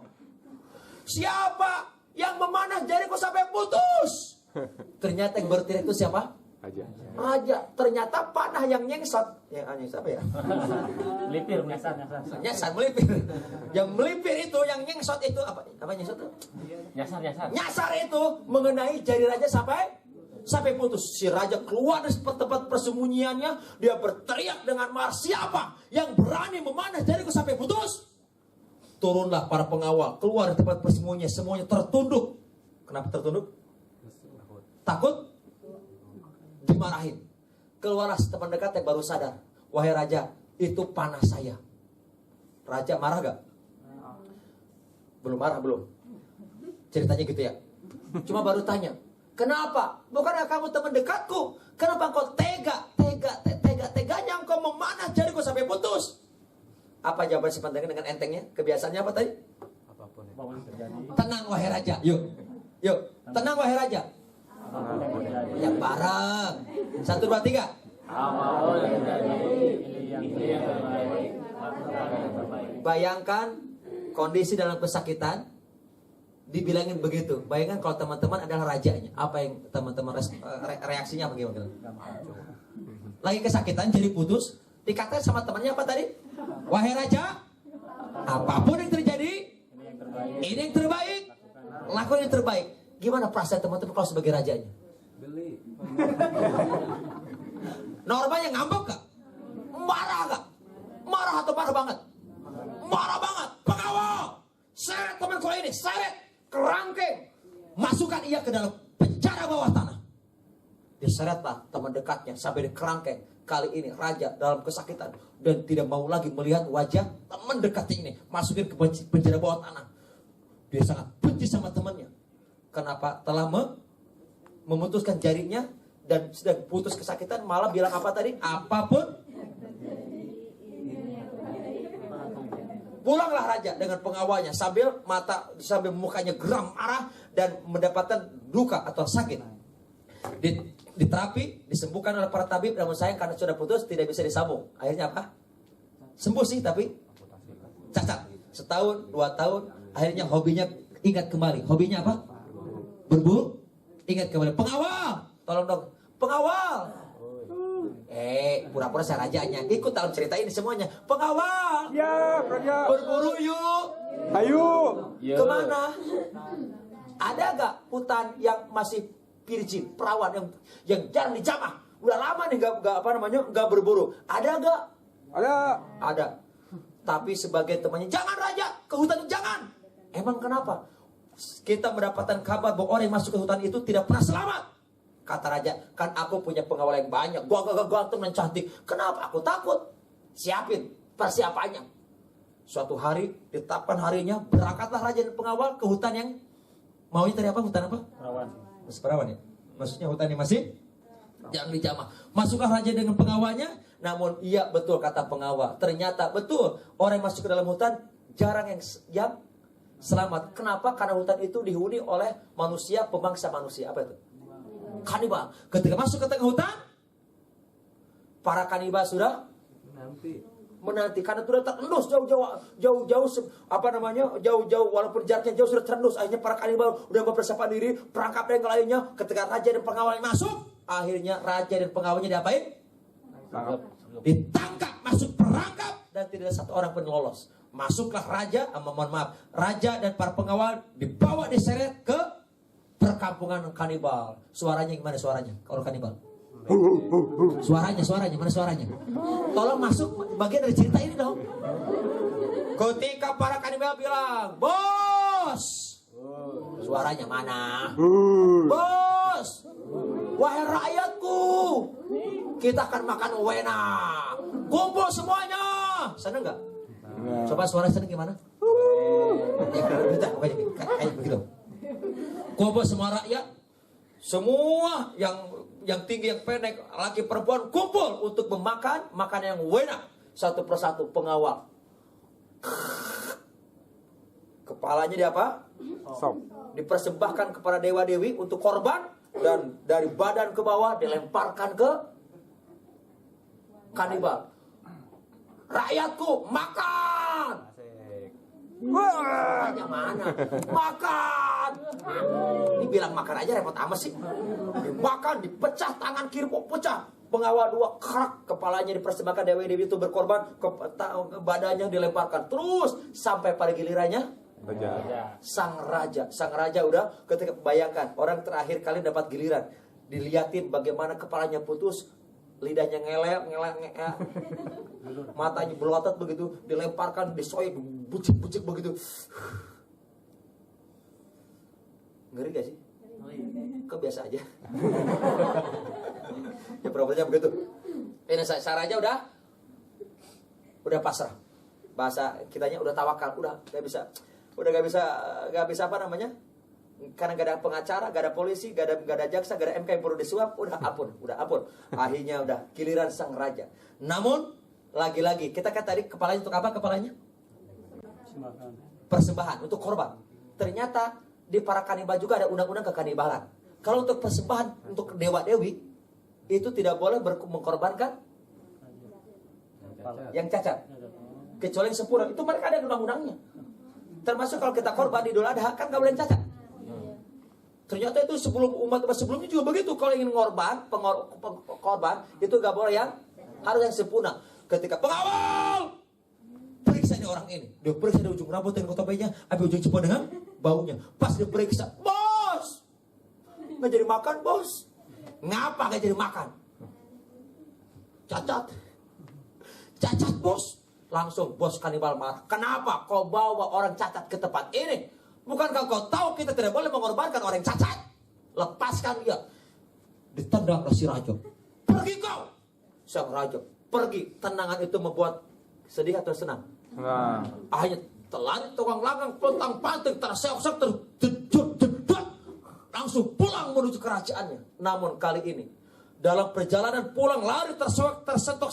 Speaker 5: siapa yang memanah jariku sampai putus? Ternyata yang berteriak itu siapa? Raja. Ternyata panah yang nyengsot. Yang siapa ya?
Speaker 4: Melipir, nyasar.
Speaker 5: Nyasar, melipir. Yang melipir itu, yang nyengsot itu apa nyengsot itu?
Speaker 4: Nyasar.
Speaker 5: Nyasar itu mengenai jari raja sampai putus. Si raja keluar dari tempat persembunyiannya, dia berteriak dengan marah, siapa yang berani memanah jariku sampai putus? Turunlah para pengawal, keluar dari tempat persembunyian, semuanya tertunduk. Kenapa tertunduk? Takut dimarahin. Keluarlah teman dekat yang baru sadar, wahai raja, itu panah saya. Raja marah gak? Belum marah, belum. Ceritanya gitu ya. Cuma baru tanya, kenapa? Bukankah kamu teman dekatku? Kenapa engkau teganya engkau memanah jariku sampai putus? Apa jawaban si pendengar dengan entengnya? Kebiasaannya apa tadi? Tenang wahai raja. Yuk. Tenang wahai raja. Yang bareng. 1, 2, 3. Bayangkan kondisi dalam kesakitan, dibilangin begitu. Bayangkan kalau teman-teman adalah rajanya, apa yang teman-teman reaksinya apa gimana? Lagi kesakitan, jadi putus, dikatain sama temannya apa tadi? Wahai raja, apapun yang terjadi, ini yang terbaik, lakukan yang terbaik. Gimana perasaan teman-teman kalau sebagai rajanya? Normalnya ngambek gak? Marah gak? Marah atau marah banget? Marah banget. Pengawal, seret temanku ini, seret, kerangkeng, masukkan ia ke dalam penjara bawah tanah. Diseretlah teman dekatnya sampai di kerangkeng. Kali ini raja dalam kesakitan dan tidak mau lagi melihat wajah teman dekatnya ini, masukin ke penjara bawah tanah. Dia sangat benci sama temannya. Kenapa? Telah memutuskan jarinya dan sedang putus kesakitan, malah bilang apa tadi? Apapun. Pulanglah raja dengan pengawalnya sambil mukanya geram marah dan mendapatkan duka atau sakit. Diterapi, disembuhkan oleh para tabib, namun sayang karena sudah putus tidak bisa disambung. Akhirnya apa? Sembuh sih tapi cacat. Setahun, 2 tahun, akhirnya hobinya ingat kembali. Hobinya apa? Berburu. Ingat kembali. Pengawal, tolong dong. Pengawal. Pura-pura saya rajanya. Ikut dalam cerita ini semuanya. Pengawal.
Speaker 2: Ya, raja.
Speaker 5: Berburu yuk.
Speaker 2: Ayo.
Speaker 5: Kemana? Ada gak hutan yang masih virgin, perawan yang jarang dijamah? Udah lama nih gak berburu. Ada gak? Ada. Tapi sebagai temannya, jangan raja, ke hutan jangan. Emang kenapa? Kita mendapatkan kabar bahwa orang yang masuk ke hutan itu tidak pernah selamat. Kata raja, kan aku punya pengawal yang banyak, gua ganteng dan cantik. Kenapa aku takut? Siapin persiapannya. Suatu hari, ditetapkan harinya, berangkatlah raja dan pengawal ke hutan yang maunya tadi apa? Hutan apa? Perawan ya? Maksudnya hutan yang masih jangan dijamah. Masuklah raja dengan pengawalnya. Namun iya betul kata pengawal, ternyata betul orang yang masuk ke dalam hutan jarang yang selamat. Kenapa? Karena hutan itu dihuni oleh manusia, pemangsa manusia. Apa itu? Kanibal. Ketika masuk ke tengah hutan, para kanibal sudah menanti karena sudah terendus jauh-jauh walaupun jaraknya jauh sudah terendus. Akhirnya para kanibal udah mempersiapkan diri, perangkap yang lainnya. Ketika raja dan pengawalnya masuk, akhirnya raja dan pengawalnya diapain? Ditangkap, masuk perangkap, dan tidak ada satu orang pun lolos. Masuklah raja, raja dan para pengawal dibawa diseret ke perkampungan kanibal. Suaranya gimana suaranya? Kalau kanibal? Suaranya, mana suaranya? Tolong masuk bagian dari cerita ini dong. Ketika para kanibal bilang, bos, suaranya mana? Bos, wahai rakyatku, kita akan makan wena. Kumpul semuanya. Seneng gak? Coba suara seneng gimana? Kayak begitu. Kumpul semua rakyat, semua yang tinggi, yang pendek, laki perempuan kumpul untuk memakan makanan yang wena. Satu persatu pengawal Kepalanya di apa?
Speaker 2: Sop.
Speaker 5: Dipersembahkan kepada dewa-dewi untuk korban. Dan dari badan ke bawah dilemparkan ke kanibal. Rakyatku makan. Yang mana? Makan. Ini bilang makan aja repot amat sih. Dimakan, dipecah tangan kiri pecah. Pengawal 2 kerak, kepalanya dipersembahkan dewi-dewi itu berkorban, badannya dilemparkan terus sampai pada gilirannya sang raja udah. Ketika bayangkan orang terakhir kali dapat giliran, diliatin bagaimana kepalanya putus, lidahnya ngelek, matanya belotot begitu, dilemparkan, disoek, bucik begitu. Ngeri gak sih? Kok biasa aja? Ya problemnya begitu. Ini sang raja udah pasrah. Bahasa kitanya udah tawakal, udah gak bisa apa namanya? Karena gak ada pengacara, gak ada polisi, gak ada jaksa, gak ada MK yang perlu disuap, udah ampun. Akhirnya udah giliran sang raja. Namun lagi-lagi kita kan tadi kepalanya untuk apa kepalanya? Persembahan untuk korban. Ternyata di para kanibal juga ada undang-undang kekanibalan. Kalau untuk persembahan untuk dewa-dewi itu tidak boleh mengkorbankan yang cacat, kecuali yang sempurna. Itu mereka ada undang-undangnya. Termasuk kalau kita korban di Idul Adha kan gak boleh cacat. Ternyata itu sebelum umat sebelumnya juga begitu. Kalau ingin korban itu gak boleh yang harus yang sempurna. Ketika pengawal periksa ini orang ini, dia periksa dari ujung rambut dan kotobainya, sampai ujung jempol dengan baunya. Pas dia periksa, bos, nggak jadi makan bos. Ngapa nggak jadi makan? Cacat bos. Langsung bos kanibal marah. Kenapa kau bawa orang cacat ke tempat ini? Bukankah kau tahu kita tidak boleh mengorbankan orang yang cacat? Lepaskan dia. Ditendanglah si raja. Pergi kau. Sang raja pergi. Tendangan itu membuat sedih atau senang?
Speaker 2: Nah.
Speaker 5: Akhirnya telan tukang langgang, pelentang panting, terseok-seok, terjedot, langsung pulang menuju kerajaannya. Namun kali ini dalam perjalanan pulang lari terseok-seok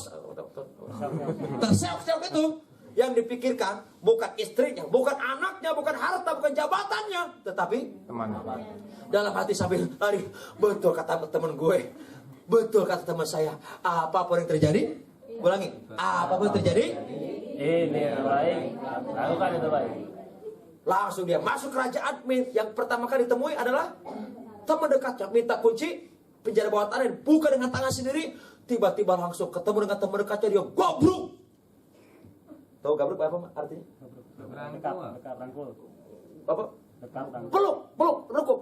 Speaker 5: itu, yang dipikirkan bukan istrinya, bukan anaknya, bukan harta, bukan jabatannya, tetapi
Speaker 2: Teman.
Speaker 5: dalam hati sambil lari. Betul kata teman gue, betul kata teman saya, apapun yang terjadi, ulangi, apapun yang terjadi,
Speaker 4: ini yang baik, lakukan itu baik.
Speaker 5: langsung dia masuk kerajaan. Yang pertama kali ditemui adalah teman dekatnya, minta kunci penjara bawah tanah, buka dengan tangan sendiri. Tiba-tiba langsung ketemu dengan teman dekatnya, dia goblok. Tahu gabruk apa artinya?
Speaker 4: Dekat rangkul.
Speaker 5: Apa?
Speaker 4: Dekat rangkul.
Speaker 5: Peluk, rukuk.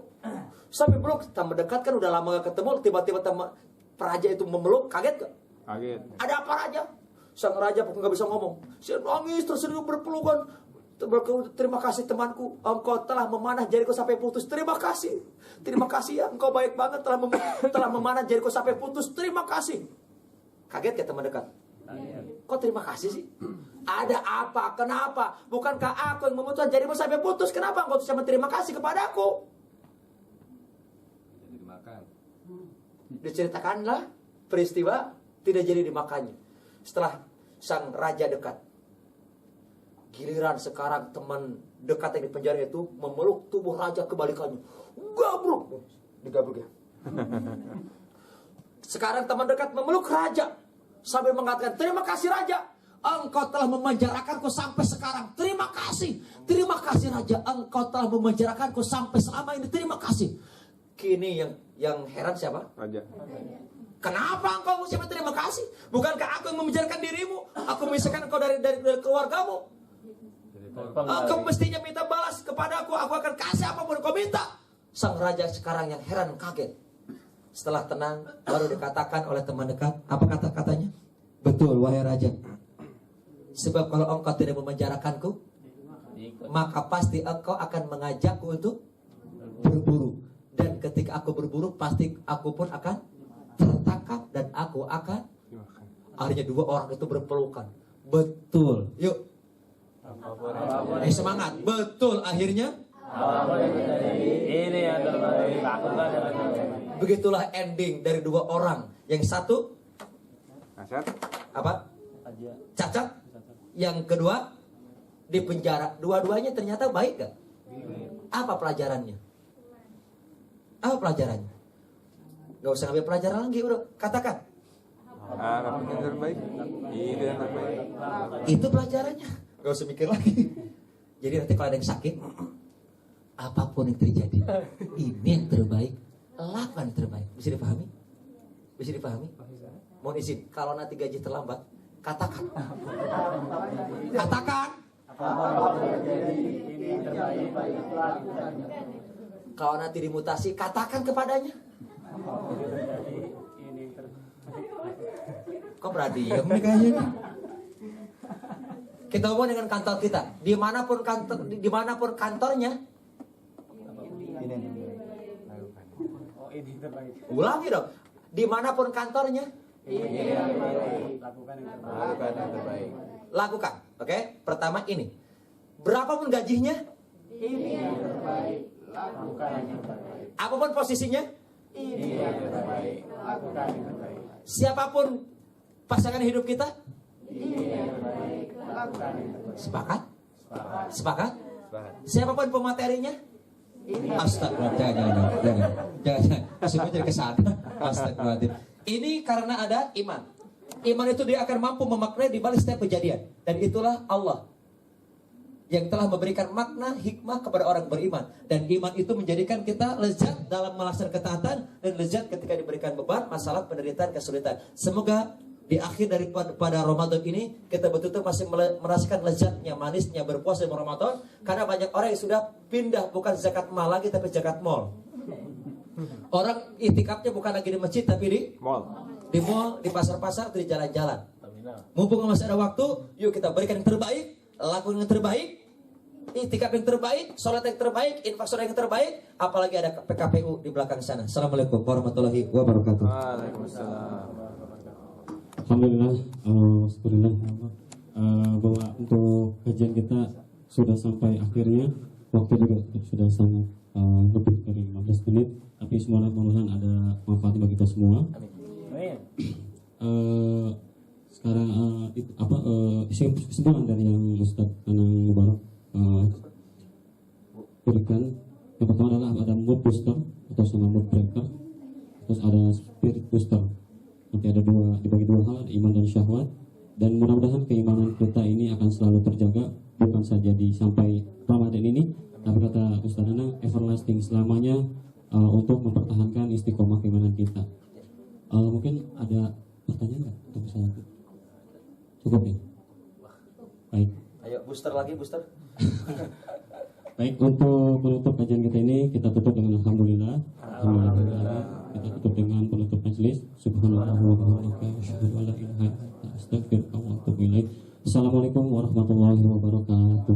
Speaker 5: Sampai peluk, teman dekat kan udah lama gak ketemu, tiba-tiba teman raja itu memeluk, kaget gak?
Speaker 2: Kaget.
Speaker 5: Ada apa raja? Sang raja pun gak bisa ngomong. Saya nangis terus berpelukan. Terima kasih temanku, engkau telah memanah jariku sampai putus. Terima kasih ya, engkau baik banget telah memanah jariku sampai putus. Terima kasih. Kaget ya teman dekat? Kok terima kasih sih? Ada apa? Kenapa? Bukankah aku yang memutuskan jarimu sampai putus? Kenapa engkau bisa berterima kasih kepada aku?
Speaker 2: Jadi dimakan.
Speaker 5: Diceritakanlah peristiwa tidak jadi dimakannya. Setelah sang raja dekat, giliran sekarang teman dekat yang di penjara itu memeluk tubuh raja, kebalikannya. Gabruk. Digabruk ya. Sekarang teman dekat memeluk raja sambil mengatakan, terima kasih raja, engkau telah memenjarakanku sampai sekarang. Terima kasih raja, engkau telah memenjarakanku sampai selama ini. Terima kasih. Kini yang heran siapa?
Speaker 2: Raja.
Speaker 5: Kenapa engkau mesti berterima kasih? Bukankah aku yang memenjarakan dirimu? Aku memisahkan engkau dari keluargamu. Engkau mestinya minta balas kepada aku akan kasih apapun kau minta. Sang raja sekarang yang heran, kaget. Setelah tenang, baru dikatakan oleh teman dekat, apa kata-katanya? Betul, wahai raja. Sebab kalau engkau tidak memenjarakanku, maka pasti engkau akan mengajakku untuk berburu. Dan ketika aku berburu, pasti aku pun akan tertangkap dan aku akan. Akhirnya dua orang itu berpelukan. Betul, yuk. Semangat, betul, akhirnya.
Speaker 4: Ini yang terbaik, lakukan yang terbaik.
Speaker 5: Begitulah ending dari dua orang. Yang satu
Speaker 2: Cacat.
Speaker 5: apa? Cacat. Yang kedua di penjara, dua-duanya ternyata baik gak? Apa pelajarannya? Apa pelajarannya? Gak usah ngambil pelajaran lagi, bro. Katakan.
Speaker 2: Apa yang terbaik? Itu yang terbaik.
Speaker 5: Itu pelajarannya. Gak usah mikir lagi. Jadi nanti kalau ada yang sakit, apapun yang terjadi, ini yang terbaik, lakukan yang terbaik. Bisa dipahami? Bisa dipahami? Mohon izin, kalau nanti gaji terlambat, katakan. Katakan. Kalau nanti dimutasi, katakan kepadanya. Kok berarti ya kayaknya. Kita ngomong dengan kantor kita, dimanapun kantornya. Ulangi dong, dimanapun kantornya.
Speaker 2: Lakukan yang terbaik.
Speaker 5: Lakukan, oke? Pertama ini, berapapun gajinya, apapun posisinya, siapapun pasangan hidup kita, sepakat? Sepakat? Siapapun pematerinya, astagfirullah, jangan, semua jadi kesana. Astagfirullah. Ini karena ada iman. Iman itu dia akan mampu memaknai di balik setiap kejadian. Dan itulah Allah yang telah memberikan makna hikmah kepada orang beriman. Dan iman itu menjadikan kita lezat dalam melaksanakan ketaatan dan lezat ketika diberikan beban, masalah, penderitaan, kesulitan. Semoga di akhir daripada Ramadan ini kita betul-betul masih merasakan lezatnya, manisnya berpuasa di Ramadan. Karena banyak orang yang sudah pindah bukan zakat mal lagi tapi zakat mall. Orang itikafnya bukan lagi di masjid tapi di
Speaker 2: Mall.
Speaker 5: di mall, di pasar-pasar, di jalan-jalan. Mumpung masih ada waktu, yuk kita berikan yang terbaik, lakukan yang terbaik, itikaf yang terbaik, sholat yang terbaik, infak yang terbaik, apalagi ada PKPU di belakang sana. Assalamualaikum warahmatullahi wabarakatuh.
Speaker 2: Waalaikumsalam.
Speaker 1: Alhamdulillah, syukurillah bahwa untuk kajian kita sudah sampai akhirnya. Waktu juga sudah sangat lebih dari 15 menit. Tapi semuanya mudah-mudahan ada manfaat bagi kita semua. Sekarang kesimpulan dari yang Ustaz Anang Mubarak berikan. Yang pertama adalah ada mood booster atau sama mood breaker, terus ada spirit booster. Nanti ada dibagi dua hal, iman dan syahwat. Dan mudah-mudahan keimanan kita ini akan selalu terjaga, bukan saja di sampai Ramadan ini, tapi kata Ustaz Anang everlasting, selamanya, untuk mempertahankan istiqomah keimanan kita. Mungkin ada pertanyaan nggak untuk saya? Cukup ya? Baik.
Speaker 5: Ayo booster lagi, booster.
Speaker 1: Baik, untuk menutup kajian kita ini kita tutup dengan alhamdulillah. Alhamdulillah. Kita tutup dengan penutup majelis. Subhanallah wa bihamdihi asyhadu an la ilaha illa anta astaghfiruka wa atubu ilaik. Assalamualaikum warahmatullahi wabarakatuh.